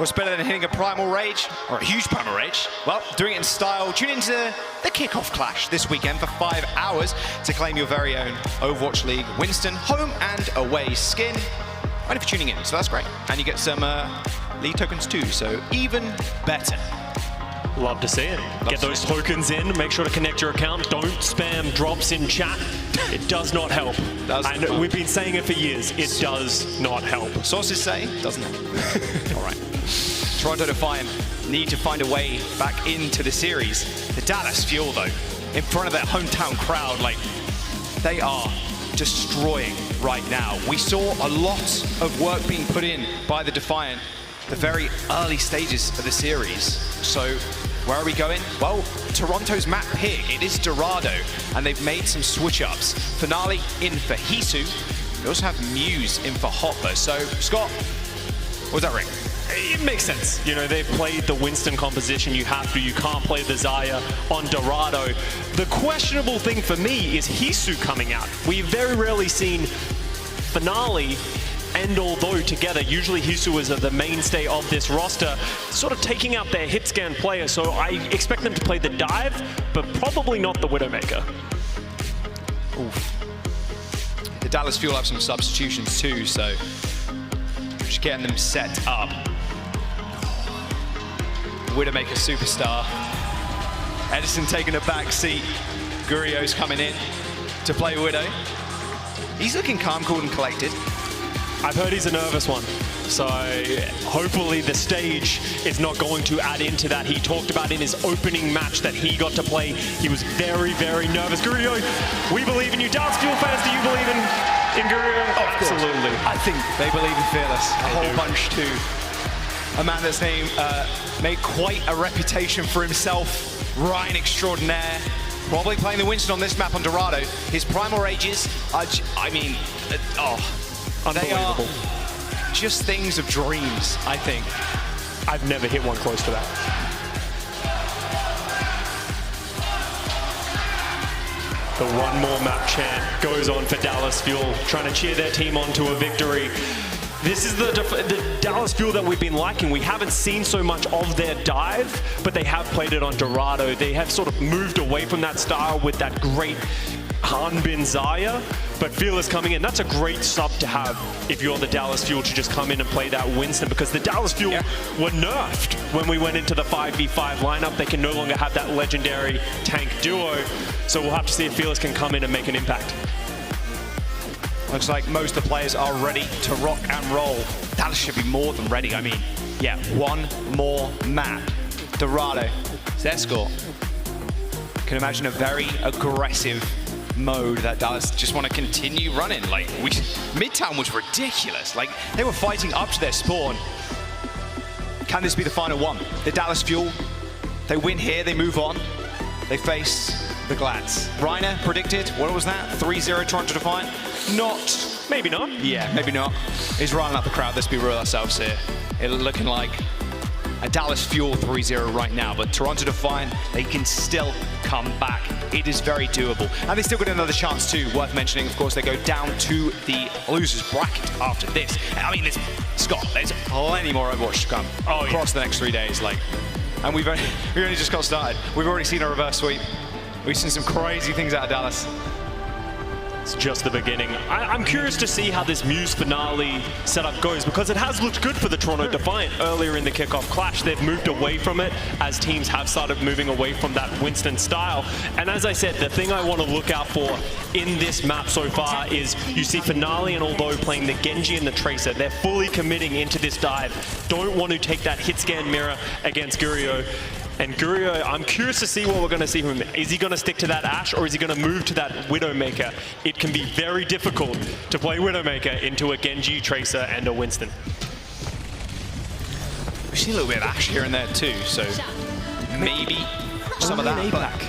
What's better than hitting a Primal Rage, or a huge Primal Rage? Well, doing it in style. Tune into the Kickoff Clash this weekend for 5 hours to claim your very own Overwatch League Winston home and away skin. Only for tuning in, so that's great. And you get some League tokens too, so even better. Love to see it. Get those tokens in, make sure to connect your account. Don't spam drops in chat. It does not help. And we've been saying it for years. It does not help. Sources say, doesn't help. All right. Toronto Defiant need to find a way back into the series. The Dallas Fuel, though, in front of their hometown crowd, like, they are destroying right now. We saw a lot of work being put in by the Defiant the very early stages of the series. So where are we going? Well, Toronto's map pick, it is Dorado, and they've made some switch-ups. Finale in for Hisu. We also have Muse in for Hopper. So, Scott, what was that ring? It makes sense. You know, they've played the Winston composition. You have to. You can't play the Xayah on Dorado. The questionable thing for me is Hisu coming out. We've very rarely seen Finale and although together, usually Hisu is the mainstay of this roster, sort of taking out their hit scan player. So I expect them to play the dive, but probably not the Widowmaker. Oof. The Dallas Fuel have some substitutions too, so just getting them set up. Widowmaker superstar. Edison taking a back seat. Gurio's coming in to play Widow. He's looking calm, cool, and collected. I've heard he's a nervous one, so hopefully the stage is not going to add into that. He talked about in his opening match that he got to play, he was very, very nervous. Gurio, we believe in you. Dallas Fuel fans, do you believe in Gurio? Oh, absolutely. I think they believe in Fearless, a whole bunch too. A man that's made quite a reputation for himself, Ryan extraordinaire. Probably playing the Winston on this map on Dorado. His Primal Rages are, Unbelievable. They are just things of dreams, I think. I've never hit one close to that. The one more map chant goes on for Dallas Fuel, trying to cheer their team on to a victory. This is the Dallas Fuel that we've been liking. We haven't seen so much of their dive, but they have played it on Dorado. They have sort of moved away from that style with that great Hanbin Xayah, but Fearless coming in. That's a great sub to have if you're the Dallas Fuel to just come in and play that Winston, because the Dallas Fuel were nerfed when we went into the 5v5 lineup. They can no longer have that legendary tank duo, so we'll have to see if Fearless can come in and make an impact. Looks like most of the players are ready to rock and roll. Dallas should be more than ready. I mean, yeah, one more map. Dorado, escort. Can imagine a very aggressive mode that Dallas just want to continue running. Like, Midtown was ridiculous. Like, they were fighting up to their spawn. Can this be the final one? The Dallas Fuel, they win here, they move on. They face the Glads. Reiner predicted, what was that? 3-0 Toronto Defiant? Not. Maybe not. Yeah, maybe not. He's riling up the crowd, let's be real ourselves here. It looking like a Dallas Fuel 3-0 right now, but Toronto Defiant, they can still come back. It is very doable. And they still got another chance too, worth mentioning. Of course, they go down to the losers bracket after this. I mean, Scott, there's plenty more Overwatch to come across the next 3 days. And we've only just got started. We've already seen a reverse sweep. We've seen some crazy things out of Dallas. It's just the beginning. I'm curious to see how this Muse finale setup goes, because it has looked good for the Toronto Defiant earlier in the Kickoff Clash. They've moved away from it as teams have started moving away from that Winston style. And as I said, the thing I want to look out for in this map so far is you see Finale and Although playing the Genji and the Tracer. They're fully committing into this dive. Don't want to take that hit scan mirror against Gurio. And Gurio, I'm curious to see what we're going to see from him. Is he going to stick to that Ashe, or is he going to move to that Widowmaker? It can be very difficult to play Widowmaker into a Genji, Tracer, and a Winston. We've seen a little bit of Ashe here and there too, so maybe some of that back.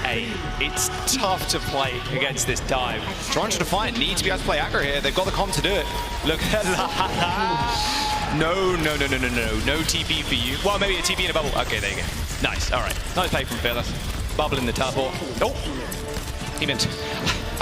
Hey, it's tough to play against this dive. Toronto Defiant need to be able to play aggro here. They've got the comp to do it. Look at that. No TP for you. Well, maybe a TP in a bubble. Okay, there you go. Nice, all right. Nice play from Fearless. Bubble in the teleport. Oh, he meant,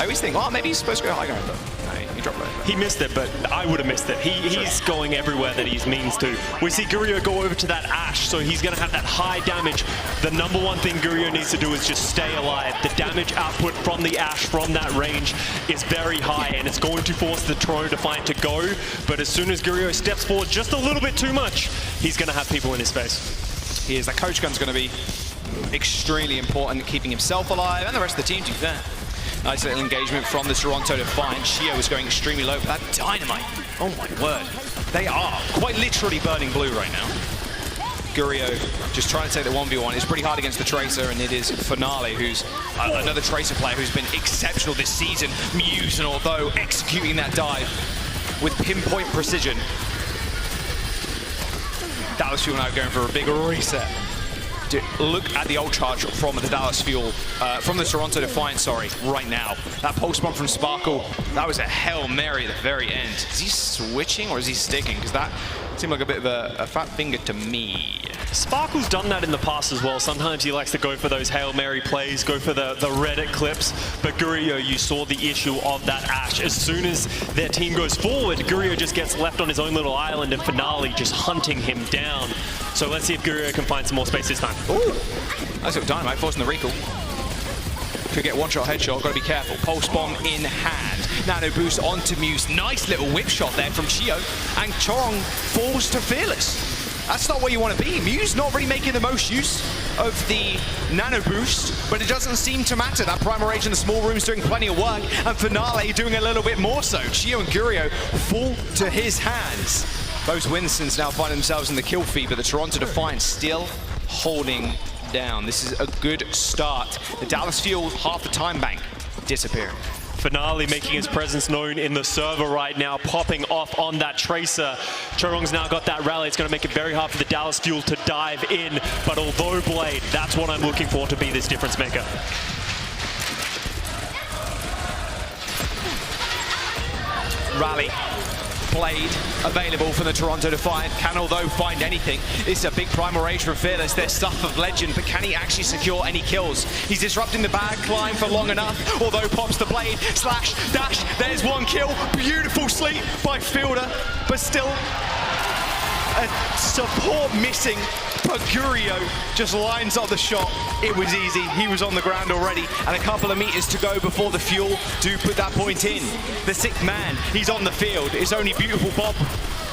I always think, oh, maybe he's supposed to go high ground, but no, he dropped low. He missed it, but I would have missed it. He's going everywhere that he means to. We see Gurio go over to that Ashe, so he's going to have that high damage. The number one thing Gurio needs to do is just stay alive. The damage output from the Ashe, from that range, is very high, and it's going to force the Toronto Defiant to go. But as soon as Gurio steps forward just a little bit too much, he's going to have people in his face. He is. That coach gun's going to be extremely important, keeping himself alive and the rest of the team, to be fair. Nice little engagement from the Toronto Defiant. Shio is going extremely low, but that dynamite, oh my word. They are quite literally burning blue right now. Gurio just trying to take the 1v1. It's pretty hard against the Tracer, and it is Finale, who's another Tracer player who's been exceptional this season. Muse, and although executing that dive with pinpoint precision. Dallas Fuel now going for a big reset. Look at the ult charge from the Dallas Fuel, from the Toronto Defiant, sorry, right now. That post bomb from Sparkle, that was a Hail Mary at the very end. Is he switching or is he sticking? Because that seemed like a bit of a fat finger to me. Sparkle's done that in the past as well. Sometimes he likes to go for those Hail Mary plays, go for the Reddit clips. But Gurio, you saw the issue of that Ashe. As soon as their team goes forward, Gurio just gets left on his own little island, and Finale just hunting him down. So let's see if Gurio can find some more space this time. Ooh, nice little dynamite, forcing the recall. Could get one-shot headshot, gotta be careful. Pulse bomb in hand. Nano boost onto Muse. Nice little whip shot there from Chio. And Chorong falls to Fearless. That's not where you want to be. Muse not really making the most use of the nano boost, but it doesn't seem to matter. That Primal Rage in the small room is doing plenty of work, and Finale doing a little bit more so. Chio and Gurio fall to his hands. Those Winstons now find themselves in the kill feed, but the Toronto Defiant still holding down. This is a good start. The Dallas Fuel, half the time bank, disappearing. Finale making his presence known in the server right now, popping off on that Tracer. Chorong's now got that rally. It's going to make it very hard for the Dallas Fuel to dive in. But although Blade, that's what I'm looking for to be this difference maker. Rally. Blade available for the Toronto Defiant. Can, although, find anything. This is a big Primal Rage from Fearless. They're stuff of legend, but can he actually secure any kills? He's disrupting the bag climb for long enough, although pops the Blade, slash, dash. There's one kill. Beautiful sleep by Fielder, but still a support missing. But Gurio just lines up the shot. It was easy. He was on the ground already, and a couple of meters to go before the Fuel do put that point in. The sixth man, he's on the field. It's only Beautiful Bob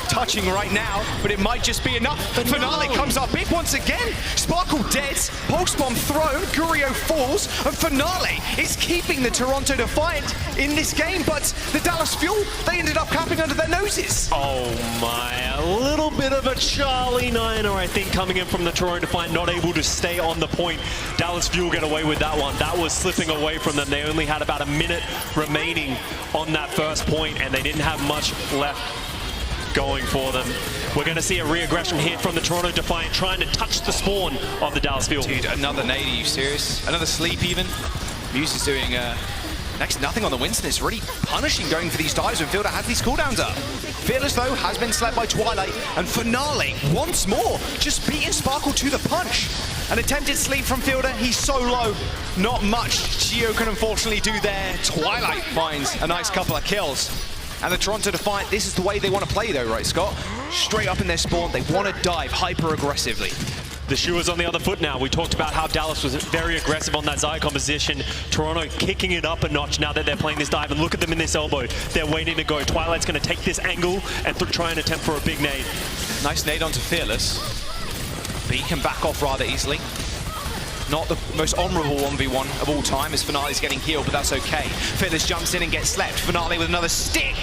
touching right now, but it might just be enough. Finale comes up big once again. Sparkle dead, pulse bomb thrown, Gurio falls, and Finale is keeping the Toronto Defiant in this game, but the Dallas Fuel, they ended up capping under their noses. Oh my, a little bit of a Charlie Niner, I think, coming in from the Toronto Defiant, not able to stay on the point. Dallas Fuel get away with that one. That was slipping away from them. They only had about a minute remaining on that first point, and they didn't have much left going for them. We're going to see a re-aggression here from the Toronto Defiant, trying to touch the spawn of the Dallas Fuel. Dude, another nade, are you serious? Another sleep even? Muse is doing next to nothing on the Winston. It's really punishing going for these dives when Fielder has these cooldowns up. Fearless, though, has been slept by Twilight, and Finale, once more, just beating Sparkle to the punch. An attempted sleep from Fielder, he's so low. Not much Geo can unfortunately do there. Twilight finds a nice couple of kills. And the Toronto Defiant, this is the way they want to play though, right, Scott? Straight up in their spawn, they want to dive hyper-aggressively. The shoe is on the other foot now. We talked about how Dallas was very aggressive on that Zycon position. Toronto kicking it up a notch now that they're playing this dive. And look at them in this elbow. They're waiting to go. Twilight's going to take this angle and try and attempt for a big nade. Nice nade onto Fearless. But he can back off rather easily. Not the most honourable 1v1 of all time as Finale's getting healed, but that's okay. Fearless jumps in and gets slept. Finale with another stick.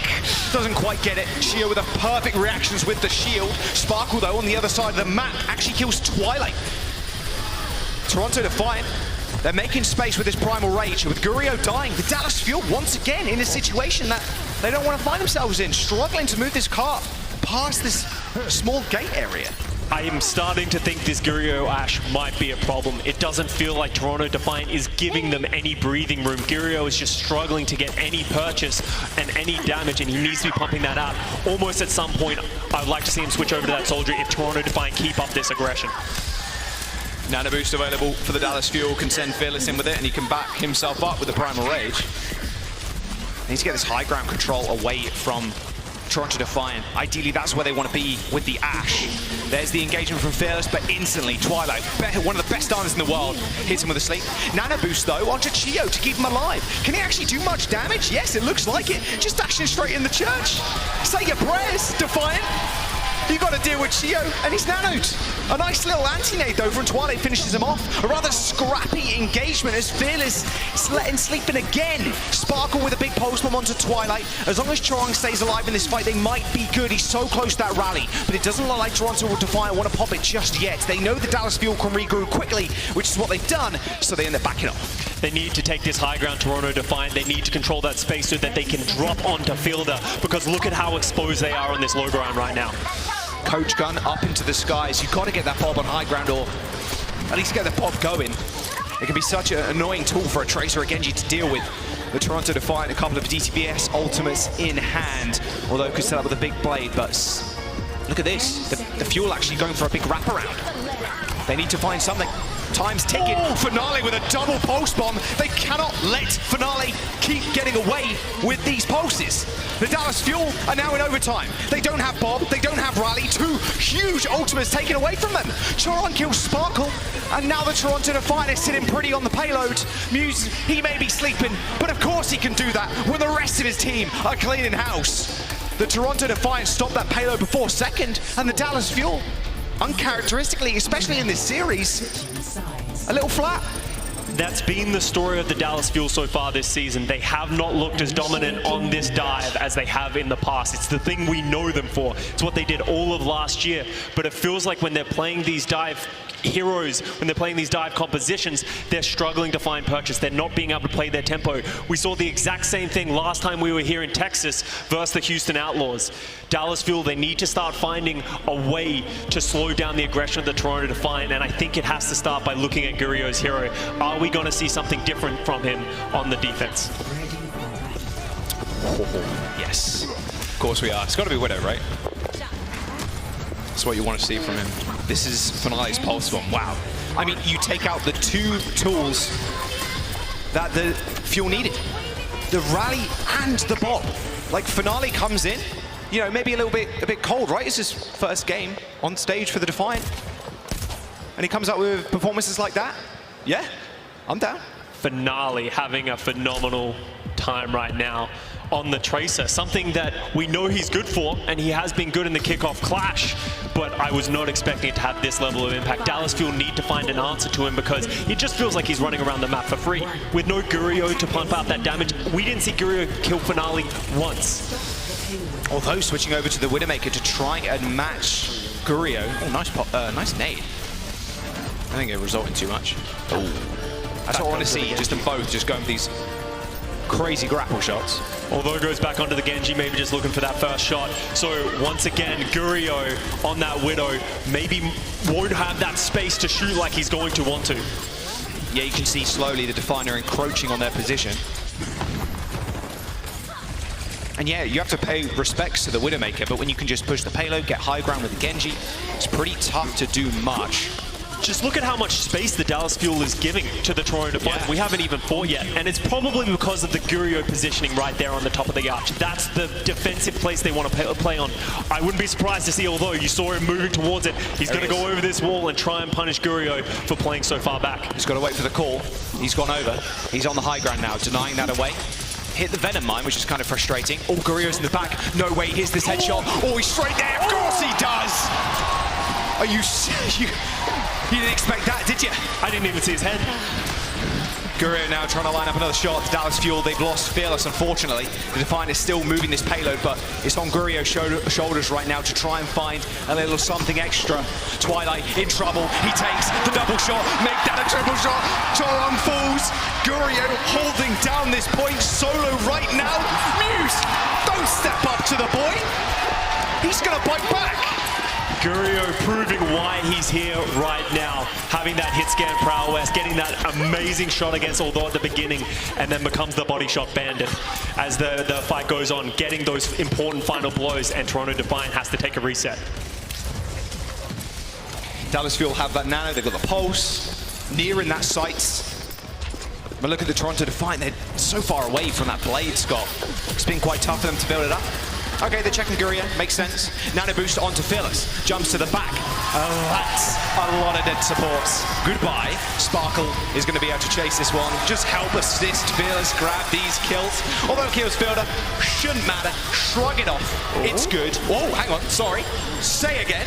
Doesn't quite get it. Shio with a perfect reactions with the shield. Sparkle, though, on the other side of the map, actually kills Twilight. Toronto Defiant, they're making space with this Primal Rage. With Gurio dying, the Dallas Fuel once again in a situation that they don't want to find themselves in, struggling to move this car past this small gate area. I am starting to think this Gurio Ashe might be a problem. It doesn't feel like Toronto Defiant is giving them any breathing room. Gurio is just struggling to get any purchase and any damage, and he needs to be pumping that out. Almost at some point, I'd like to see him switch over to that Soldier if Toronto Defiant keep up this aggression. Nano boost available for the Dallas Fuel, can send Fearless in with it, and he can back himself up with the Primal Rage. They need to get this high ground control away from Toronto Defiant. Ideally, that's where they want to be with the Ashe. There's the engagement from Fearless, but instantly, Twilight, one of the best diamers in the world, hits him with a sleep. Nano boost, though, onto Chio to keep him alive. Can he actually do much damage? Yes, it looks like it. Just dashing straight in the church. Say your prayers, Defiant. You got to deal with Chio, and he's nanoed. A nice little anti-nade, though, from Twilight finishes him off. A rather scrappy engagement as Fearless is letting sleep in again. Sparkle with a big pulse bomb onto Twilight. As long as Chorong stays alive in this fight, they might be good. He's so close to that rally, but it doesn't look like Toronto or Defiant want to pop it just yet. They know the Dallas Fuel can regroup quickly, which is what they've done, so they end up backing off. They need to take this high ground, Toronto Defiant. They need to control that space so that they can drop onto Fielder, because look at how exposed they are on this low ground right now. Coach gun up into the skies. You've got to get that bob on high ground, or at least get the bob going. It can be such an annoying tool for a Tracer or Genji to deal with. The Toronto Defiant, a couple of DTBS ultimates in hand, although could set up with a big blade, but look at this. The Fuel actually going for a big wraparound. They need to find something. Time's ticking. Finale with a double pulse bomb. They cannot let Finale keep getting away with these pulses. The Dallas Fuel are now in overtime. They don't have Bob, they don't have Rally. Two huge ultimates taken away from them. Choron kills Sparkle, and now the Toronto Defiant is sitting pretty on the payload. Muse, he may be sleeping, but of course he can do that when the rest of his team are cleaning house. The Toronto Defiant stopped that payload before second, and the Dallas Fuel, uncharacteristically, especially in this series, a little flat. That's been the story of the Dallas Fuel so far this season. They have not looked as dominant on this dive as they have in the past. It's the thing we know them for. It's what they did all of last year. But it feels like when they're playing these dive heroes, when they're playing these dive compositions, they're struggling to find purchase. They're not being able to play their tempo. We saw the exact same thing last time we were here in Texas versus the Houston Outlaws. Dallas Fuel, they need to start finding a way to slow down the aggression of the Toronto Defiant, and I think it has to start by looking at Gurio's hero. Are we going to see something different from him on the defense? Yes, of course we are. It's got to be Widow, right? That's what you want to see from him. This is Finale's pulse bomb. Wow. I mean, you take out the two tools that the Fuel needed. The rally and the bomb. Like, Finale comes in, you know, maybe a bit cold, right? It's his first game on stage for the Defiant. And he comes out with performances like that. Yeah, I'm down. Finale having a phenomenal time right now on the Tracer, something that we know he's good for, and he has been good in the Kickoff Clash, but I was not expecting it to have this level of impact. Dallas Fuel need to find an answer to him, because it just feels like he's running around the map for free. With no Gurio to pump out that damage, we didn't see Gurio kill Finale once. Although switching over to the Widowmaker to try and match Gurio. Oh, nice nade. I think it'll result in too much. That's what I want to see, just them both just going with these crazy grapple shots. Although it goes back onto the Genji, maybe just looking for that first shot. So once again, Gurio on that Widow maybe won't have that space to shoot like he's going to want to. Yeah, you can see slowly the Defiant are encroaching on their position. And yeah, you have to pay respects to the Widowmaker, but when you can just push the payload, get high ground with the Genji, it's pretty tough to do much. Just look at how much space the Dallas Fuel is giving to the Toronto Defiant. Yeah. We haven't even fought yet, and it's probably because of the Gurio positioning right there on the top of the arch. That's the defensive place they want to play on. I wouldn't be surprised to see, although you saw him moving towards it, he's going to go over this wall and try and punish Gurio for playing so far back. He's got to wait for the call. He's gone over. He's on the high ground now, denying that away. Hit the Venom Mine, which is kind of frustrating. Oh, Gurio's in the back. No way, here's this headshot. Oh, he's straight there. Of course he does. Are you didn't expect that, did you? I didn't even see his head. Gurio now trying to line up another shot. The Dallas Fuel, they've lost Fearless, unfortunately. The Defiant is still moving this payload, but it's on Gurio's shoulders right now to try and find a little something extra. Twilight in trouble. He takes the double shot. Make that a triple shot. Choron falls. Gurio holding down this point solo right now. Muse, don't step up to the boy. He's going to bite back. Gurio proving why he's here right now, having that hit scan prowess, getting that amazing shot against Although at the beginning, and then becomes the body shot bandit as the fight goes on, getting those important final blows, and Toronto Defiant has to take a reset. Dallas Fuel have that nano, they've got the pulse, near in that sight. But look at the Toronto Defiant, they're so far away from that blade, Scott. It's been quite tough for them to build it up. Okay, they're checking Guria, makes sense. Nano boost onto Fearless, jumps to the back. That's a lot of dead supports. Goodbye. Sparkle is going to be able to chase this one. Just help assist Fearless grab these kills. Although kills Fielder, shouldn't matter. Shrug it off. It's good. Oh, hang on, sorry. Say again.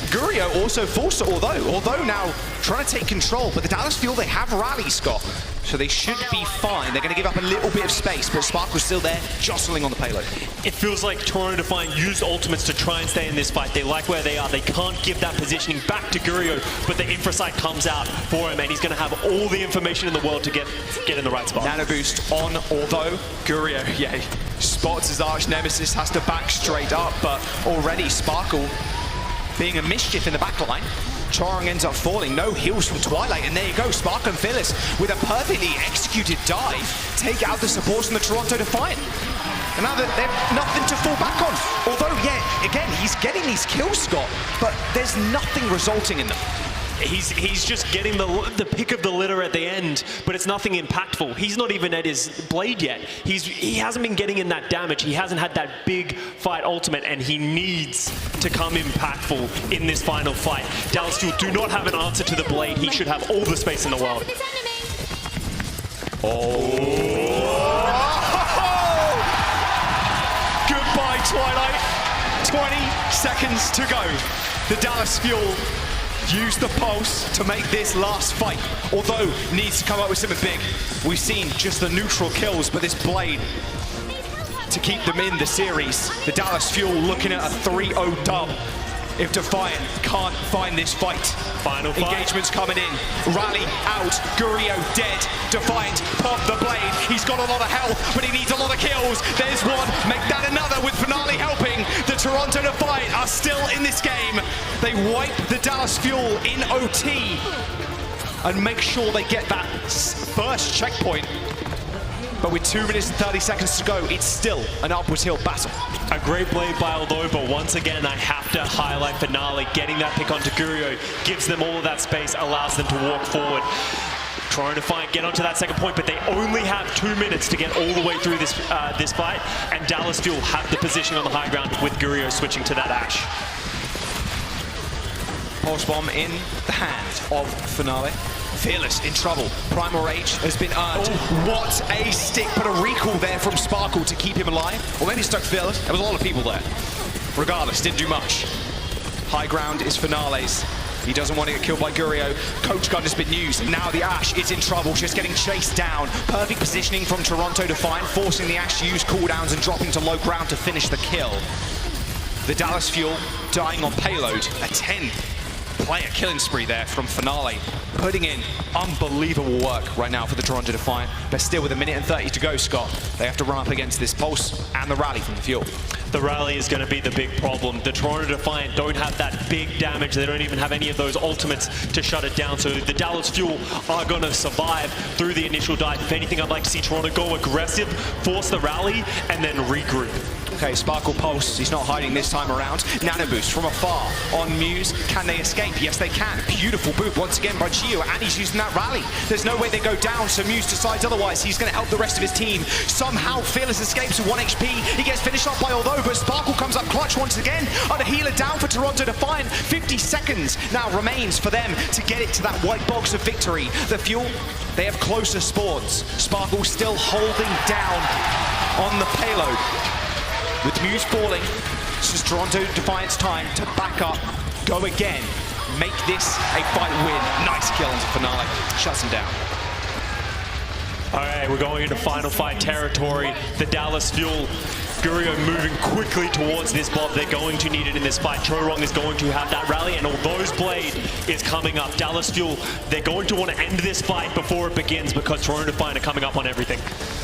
Gurio also forced it, although now trying to take control, but the Dallas Fuel, they have rally, Scott. So they should be fine. They're going to give up a little bit of space, but Sparkle's still there, jostling on the payload. It feels like Toronto Defiant used ultimates to try and stay in this fight. They like where they are. They can't give that positioning back to Gurio, but the infrasight comes out for him, and he's going to have all the information in the world to get in the right spot. Nano boost on, although Gurio, yeah, spots his arch nemesis, has to back straight up, but already Sparkle being a mischief in the backline. Chorong ends up falling, no heals from Twilight, and there you go, Sparkle and Fearless with a perfectly executed dive take out the supports from the Toronto Defiant. And now that they have nothing to fall back on. Although, yeah, again, he's getting these kills, Scott, but there's nothing resulting in them. He's just getting the pick of the litter at the end, but it's nothing impactful. He's not even at his blade yet. He hasn't been getting in that damage. He hasn't had that big fight ultimate, and he needs to come impactful in this final fight. Dallas Fuel do not have an answer to the blade. He should have all the space in the world. Oh! Goodbye, Twilight. 20 seconds to go. The Dallas Fuel use the pulse to make this last fight, although needs to come up with something big. We've seen just the neutral kills, but this blade to keep them in the series. The Dallas Fuel looking at a 3-0 dub if Defiant can't find this fight. Final fight. Engagement's coming in. Rally out. Gurio dead. Defiant pop the blade. He's got a lot of health, but he needs a lot of kills. There's one. Make that another with Finale helping. The Toronto Defiant are still in this game. They wipe the Dallas Fuel in OT and make sure they get that first checkpoint. But with 2 minutes and 30 seconds to go, it's still an upwards hill battle. A great blade by Aldo, but once again, I have to highlight Finale. Getting that pick onto Gurio gives them all of that space, allows them to walk forward. Trying to get onto that second point, but they only have 2 minutes to get all the way through this fight, and Dallas Fuel have the position on the high ground with Gurio switching to that Ash. Pulse bomb in the hand of Finale. Fearless in trouble. Primal Rage has been earned. What a stick, but a recall there from Sparkle to keep him alive. Or maybe stuck Fearless. There was a lot of people there. Regardless, didn't do much. High ground is Finale's. He doesn't want to get killed by Gurio. Coach Gun has been used. Now the Ash is in trouble. She's getting chased down. Perfect positioning from Toronto Defiant, forcing the Ash to use cooldowns and dropping to low ground to finish the kill. The Dallas Fuel dying on payload. A 10-player killing spree there from Finale, putting in unbelievable work right now for the Toronto Defiant. But still with 1 minute and 30 to go, Scott, they have to run up against this pulse and the rally from the Fuel. The rally is going to be the big problem. The Toronto Defiant don't have that big damage. They don't even have any of those ultimates to shut it down. So the Dallas Fuel are going to survive through the initial dive. If anything, I'd like to see Toronto go aggressive, force the rally, and then regroup. Okay, Sparkle Pulse, he's not hiding this time around. Nano Boost from afar on Muse. Can they escape? Yes, they can. Beautiful boot once again by Chio, and he's using that rally. There's no way they go down, so Muse decides otherwise. He's going to help the rest of his team. Somehow, Fearless escapes with 1 HP. He gets finished off by Although, but Sparkle comes up clutch once again. And a healer down for Toronto Defiant. 50 seconds now remains for them to get it to that white box of victory. The Fuel, they have closer spawns. Sparkle still holding down on the payload. With Muse falling, this is Toronto Defiant's time to back up, go again, make this a fight win. Nice kill into Finale, shuts him down. All right, we're going into final fight territory. The Dallas Fuel, Gurio moving quickly towards this bomb. They're going to need it in this fight. Chorong is going to have that rally, and Altho's blade is coming up. Dallas Fuel, they're going to want to end this fight before it begins because Toronto Defiant are coming up on everything.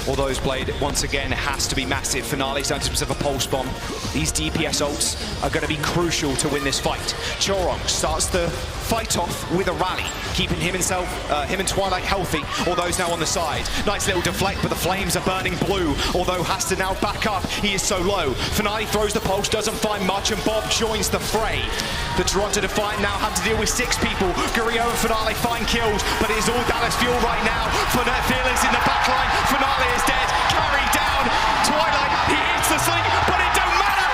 Altho's blade, once again, has to be massive. Finale's done himself a pulse bomb. These DPS ults are going to be crucial to win this fight. Chorong starts the fight off with a rally, keeping him and Twilight healthy. Altho's now on the side. Nice little deflect, but the flames are burning blue. Although has to now back up. He is so low. Finale throws the pulse, doesn't find much, and Bob joins the fray. The Toronto Defiant now have to deal with 6 people. Gurio and Finale find kills, but it is all Dallas Fuel right now. Fearless in the backline. Finale is dead. Carry down. Twilight, he hits the sling, but it don't matter.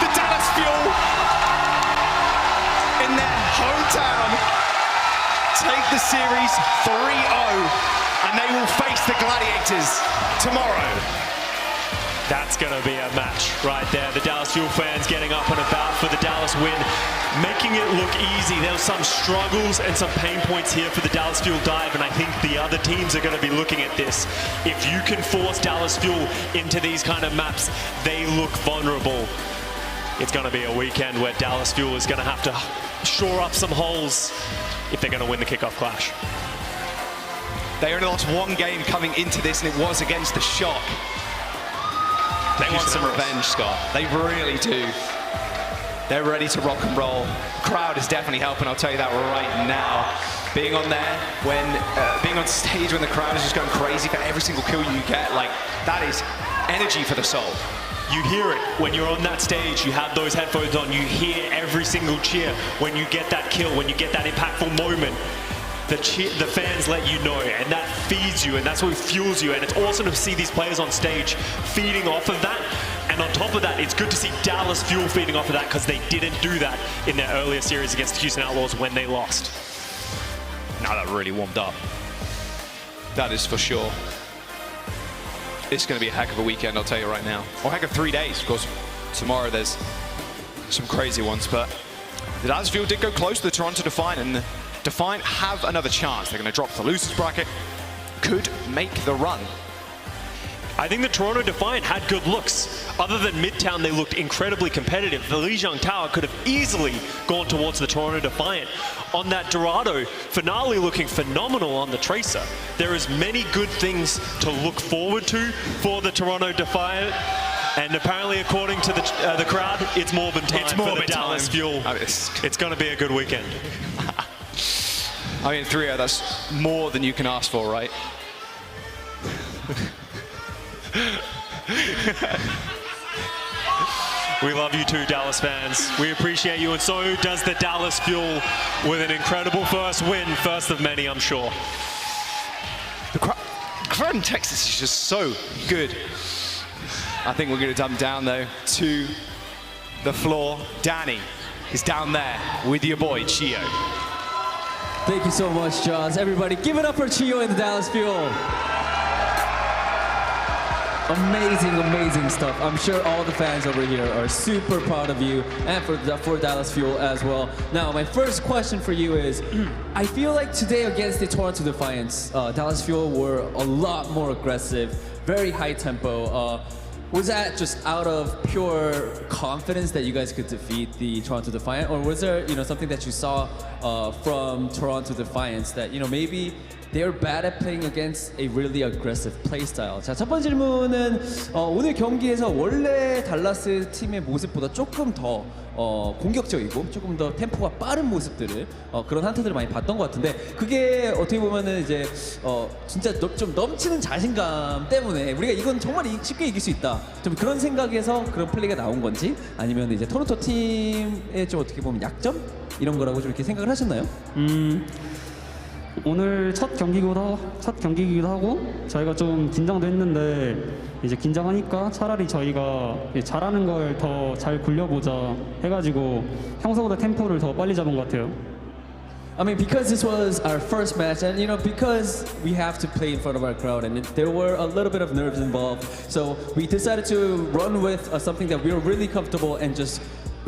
The Dallas Fuel in their hometown take the series 3-0, and they will face the Gladiators tomorrow. That's going to be a match right there. The Dallas Fuel fans getting up and about for the Dallas win, making it look easy. There were some struggles and some pain points here for the Dallas Fuel dive, and I think the other teams are going to be looking at this. If you can force Dallas Fuel into these kind of maps, they look vulnerable. It's going to be a weekend where Dallas Fuel is going to have to shore up some holes if they're going to win the Kickoff Clash. They only lost one game coming into this, and it was against the Shock. They want some revenge, Scott. They really do. They're ready to rock and roll. Crowd is definitely helping, I'll tell you that right now. Being on there, being on stage when the crowd is just going crazy for every single kill you get, like, that is energy for the soul. You hear it when you're on that stage, you have those headphones on, you hear every single cheer when you get that kill, when you get that impactful moment. The fans let you know, and that feeds you, and that's what fuels you. And it's awesome to see these players on stage feeding off of that. And on top of that, it's good to see Dallas Fuel feeding off of that, because they didn't do that in their earlier series against the Houston Outlaws when they lost. Now that really warmed up. That is for sure. It's going to be a heck of a weekend, I'll tell you right now. Or a heck of 3 days, of course. Tomorrow there's some crazy ones, but the Dallas Fuel did go close to the Toronto Defiant, and the Defiant have another chance. They're going to drop the losers bracket, could make the run. I think the Toronto Defiant had good looks. Other than Midtown, they looked incredibly competitive. The Lijiang Tower could have easily gone towards the Toronto Defiant. On that Dorado, Finale looking phenomenal on the Tracer. There is many good things to look forward to for the Toronto Defiant. And apparently, according to the crowd, it's Morbin time for the Dallas Fuel. It's going to be a good weekend. I mean, 3-0, that's more than you can ask for, right? We love you too, Dallas fans. We appreciate you, and so does the Dallas Fuel with an incredible first win, first of many, I'm sure. The crowd in Texas is just so good. I think we're going to dump down, though, to the floor. Danny is down there with your boy, Chio. Thank you so much, Jaws. Everybody, give it up for Chio and the Dallas Fuel. Amazing, amazing stuff. I'm sure all the fans over here are super proud of you, and for Dallas Fuel as well. Now, my first question for you is, I feel like today against the Toronto Defiants, Dallas Fuel were a lot more aggressive, very high tempo. Was that just out of pure confidence that you guys could defeat the Toronto Defiant, or was there, something that you saw from Toronto Defiants that, maybe they're bad at playing against a really aggressive playstyle? 자, 첫 번째 질문은 오늘 경기에서 원래 달라스 팀의 모습보다 조금 더 공격적이고 조금 더 템포가 빠른 모습들을 그런 한타들을 많이 봤던 것 같은데, 그게 어떻게 보면은 이제 진짜 좀 넘치는 자신감 때문에 우리가 이건 정말 쉽게 이길 수 있다, 좀 그런 생각에서 그런 플레이가 나온 건지, 아니면 이제 토론토 팀의 좀 어떻게 보면 약점 이런 거라고 좀 이렇게 생각을 하셨나요? 오늘 첫 경기이기도 하고 저희가 좀 긴장도 했는데, 이제 긴장하니까 차라리 저희가 잘하는 걸 더 잘 굴려보자 해가지고 평소보다 템포를 더 빨리 잡은 것 같아요. I mean, because this was our first match, and because we have to play in front of our crowd, and there were a little bit of nerves involved, so we decided to run with something that we were really comfortable and just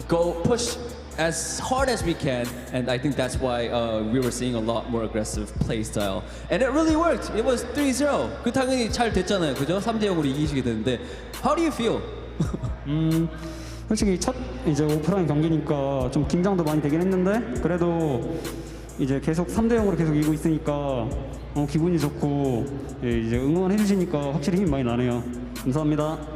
go push as hard as we can, and I think that's why we were seeing a lot more aggressive play style, and it really worked. It was 3-0. 그 당연히 잘 됐잖아요, 그죠? 3-0으로 이기시게 됐는데, how do you feel? 솔직히 첫 이제 오프라인 경기니까 좀 긴장도 많이 되긴 했는데, 그래도 이제 계속 3-0으로 계속 이기고 있으니까 기분이 좋고, 이제 응원해 주시니까 확실히 힘이 많이 나네요. 감사합니다.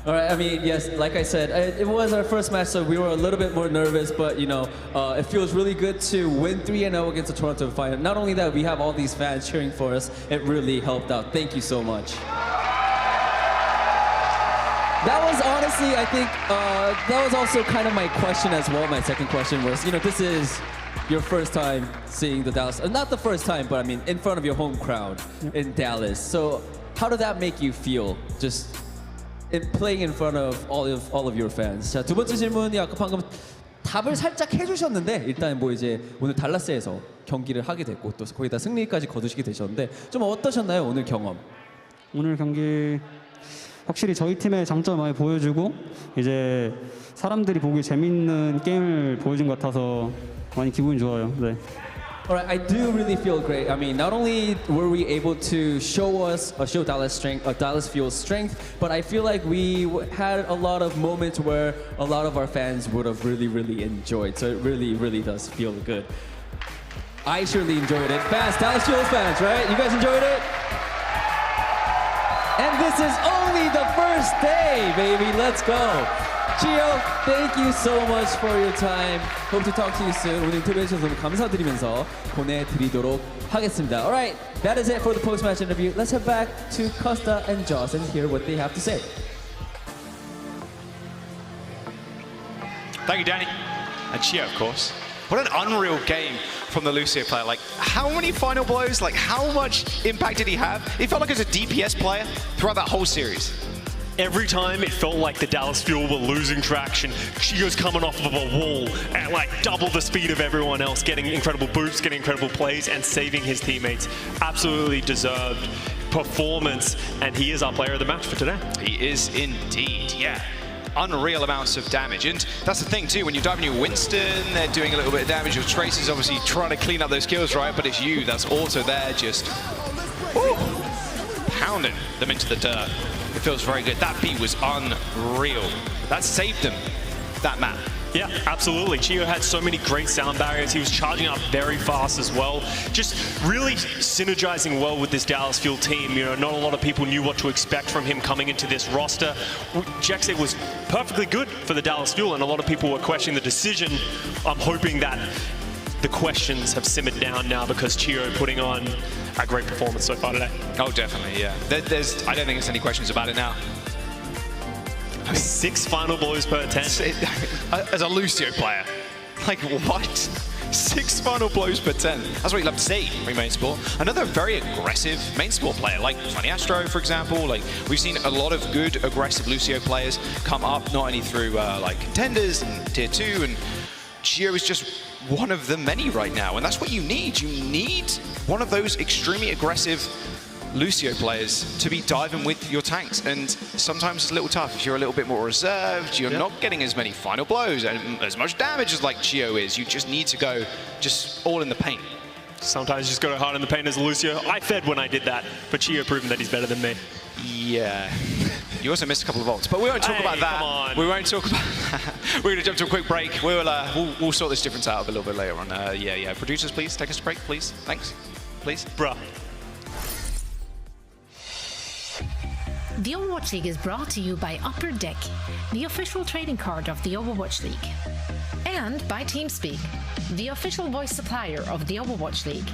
All right, I mean, yes, like I said, it was our first match, so we were a little bit more nervous, but it feels really good to win 3-0 against the Toronto Defiant. Not only that, we have all these fans cheering for us. It really helped out. Thank you so much. That was honestly, I think, that was also kind of my question as well. My second question was, this is your first time seeing the Dallas, not the first time, but I mean in front of your home crowd in Dallas. So how did that make you feel? Just playing in front of all of your fans. 자, 두 번째 질문이 아까 방금 답을 살짝 해주셨는데 일단 뭐 이제 오늘 달라스에서 경기를 하게 됐고 또 거기다 승리까지 거두시게 되셨는데 좀 어떠셨나요 오늘 경험? 오늘 경기 확실히 저희 팀의 장점 많이 보여주고 이제 사람들이 보기 재밌는 게임을 보여준 것 같아서 많이 기분이 좋아요. 네. Alright, I do really feel great. I mean, not only were we able to show Dallas strength, Dallas Fuel's strength, but I feel like we had a lot of moments where a lot of our fans would have really enjoyed. So it really does feel good. I surely enjoyed it. Fans, Dallas Fuel's fans, right? You guys enjoyed it? And this is only the first day, baby. Let's go. Gio, thank you so much for your time. Hope to talk to you soon. 오늘 인터뷰 해주셔서 너무 감사드리면서 보내드리도록 하겠습니다. Alright, that is it for the post-match interview. Let's head back to Costa and Joss and hear what they have to say. Thank you, Danny. And Chio, of course. What an unreal game from the Lucio player. Like, how many final blows? Like, how much impact did he have? He felt like he was a DPS player throughout that whole series. Every time it felt like the Dallas Fuel were losing traction, Chio's coming off of a wall at like double the speed of everyone else, getting incredible boosts, getting incredible plays, and saving his teammates. Absolutely deserved performance, and he is our player of the match for today. He is indeed, yeah. Unreal amounts of damage, and that's the thing too, when you're diving your Winston, they're doing a little bit of damage, your Trace is obviously trying to clean up those kills, right, but it's you that's also there just pounding them into the dirt. It feels very good. That beat was unreal. That saved them, that map. Yeah, absolutely. Chio had so many great sound barriers. He was charging up very fast as well. Just really synergizing well with this Dallas Fuel team. You know, not a lot of people knew what to expect from him coming into this roster. Jexit was perfectly good for the Dallas Fuel, and a lot of people were questioning the decision. I'm hoping that the questions have simmered down now because Chio putting on a great performance so far today. Oh, definitely, yeah. I don't think there's any questions about it now. 6 final blows per 10. As a Lucio player, like what? 6 final blows per 10. That's what you love to see from main sport. Another very aggressive main sport player, like Funny Astro, for example. Like we've seen a lot of good aggressive Lucio players come up, not only through like contenders and tier 2, and Chio is just one of the many right now, and that's what you need. You need one of those extremely aggressive Lucio players to be diving with your tanks, and sometimes it's a little tough if you're a little bit more reserved, you're not getting as many final blows and as much damage as like Chio is. You just need to go just all in the paint. Sometimes you just go hard in the paint as a Lucio. I fed when I did that, but Chio proving that he's better than me. Yeah. You also missed a couple of ults, but we won't talk about that. Come on. We won't talk about that. We're going to jump to a quick break. We'll sort this difference out a little bit later on. Yeah. Producers, please take us a break, please. Thanks. Please. Bruh. The Overwatch League is brought to you by Upper Deck, the official trading card of the Overwatch League. And by TeamSpeak, the official voice supplier of the Overwatch League.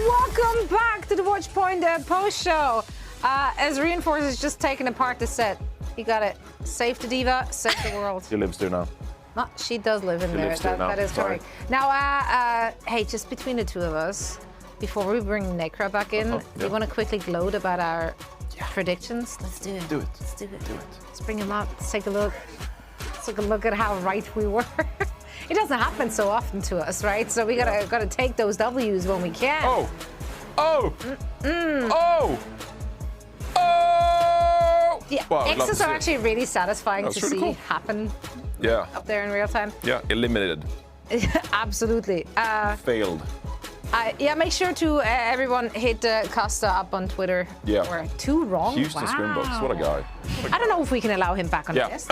welcome back to the Watchpoint post show. As Reinforce is just taking apart the set, you got it. Save the diva, save the world. She lives there now. No, she does live in there. That is correct. Now, hey, just between the two of us, before we bring Necra back in, we want to quickly gloat about our predictions. Let's do it. Do it. Let's do it. Let's bring him up. Let's take a look. Let's take a look at how right we were. It doesn't happen so often to us, right? So we gotta take those W's when we can. Oh! Oh! Oh! Yeah, Wow, X's are actually really satisfying to see cool. happen Yeah. up there in real time. Yeah, eliminated. Absolutely. Failed. Yeah, make sure to everyone hit Costa up on Twitter. Yeah. We're too wrong. Houston Scrimbox, what a guy. I don't know if we can allow him back on Yeah. this.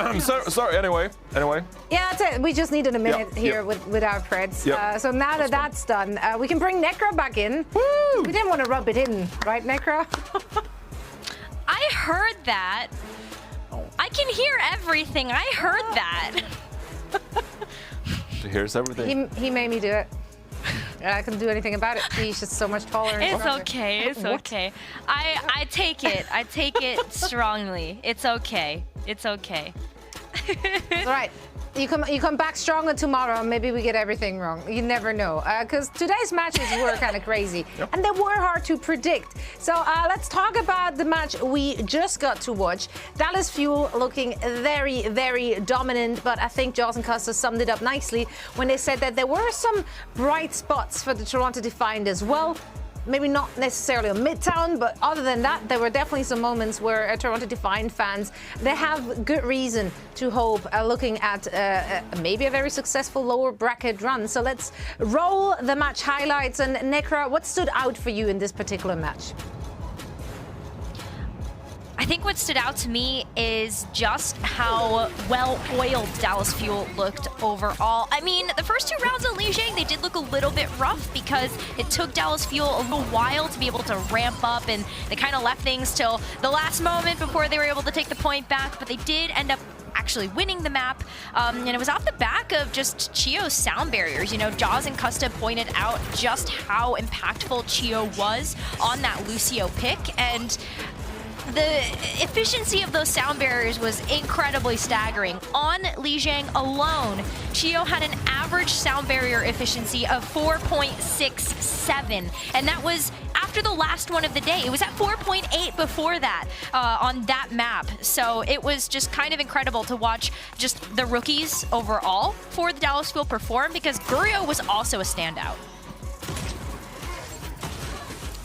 Sorry, anyway. Yeah, that's it. We just needed a minute here with our Preds. Yeah. So now that that's done, we can bring Necra back in. Woo! We didn't want to rub it in, right, Necra? I heard that. I can hear everything. I heard that. She hears everything. He made me do it. I couldn't do anything about it. He's just so much taller. It's okay. It's okay. I take it. I take it strongly. It's okay. It's okay. All right. You come back stronger tomorrow, and maybe we get everything wrong. You never know. Because today's matches were kind of crazy. And they were hard to predict. So let's talk about the match we just got to watch. Dallas Fuel looking very, very dominant. But I think Jaws and Costa summed it up nicely when they said that there were some bright spots for the Toronto Defiant as well. Maybe not necessarily on Midtown, but other than that, there were definitely some moments where Toronto Defiant fans, they have good reason to hope looking at maybe a very successful lower bracket run. So let's roll the match highlights. And Necra, what stood out for you in this particular match? I think what stood out to me is just how well-oiled Dallas Fuel looked overall. I mean, the first two rounds of Lijiang, they did look a little bit rough because it took Dallas Fuel a little while to be able to ramp up, and they kind of left things till the last moment before they were able to take the point back, but they did end up actually winning the map, and it was off the back of just Chio's sound barriers. You know, Jaws and Custa pointed out just how impactful Chio was on that Lucio pick, and the efficiency of those sound barriers was incredibly staggering. On Lijiang alone, Chio had an average sound barrier efficiency of 4.67, and that was after the last one of the day. It was at 4.8 before that on that map. So it was just kind of incredible to watch just the rookies overall for the Dallas Fuel perform, because Gurio was also a standout.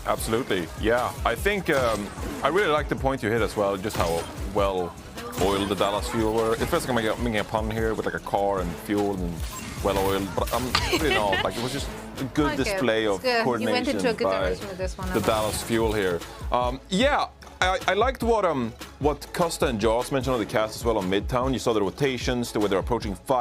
Absolutely, yeah. I think I really like the point you hit as well, just how well oiled the Dallas Fuel were. It feels like I'm making a pun here with like a car and fuel and well oiled, but I'm really not. Like, it was just a good display of coordination. You went into a good direction with this one. The Dallas Fuel here. Yeah, I liked what Costa and Jaws mentioned on the cast as well on Midtown. You saw the rotations, the way they're approaching 5.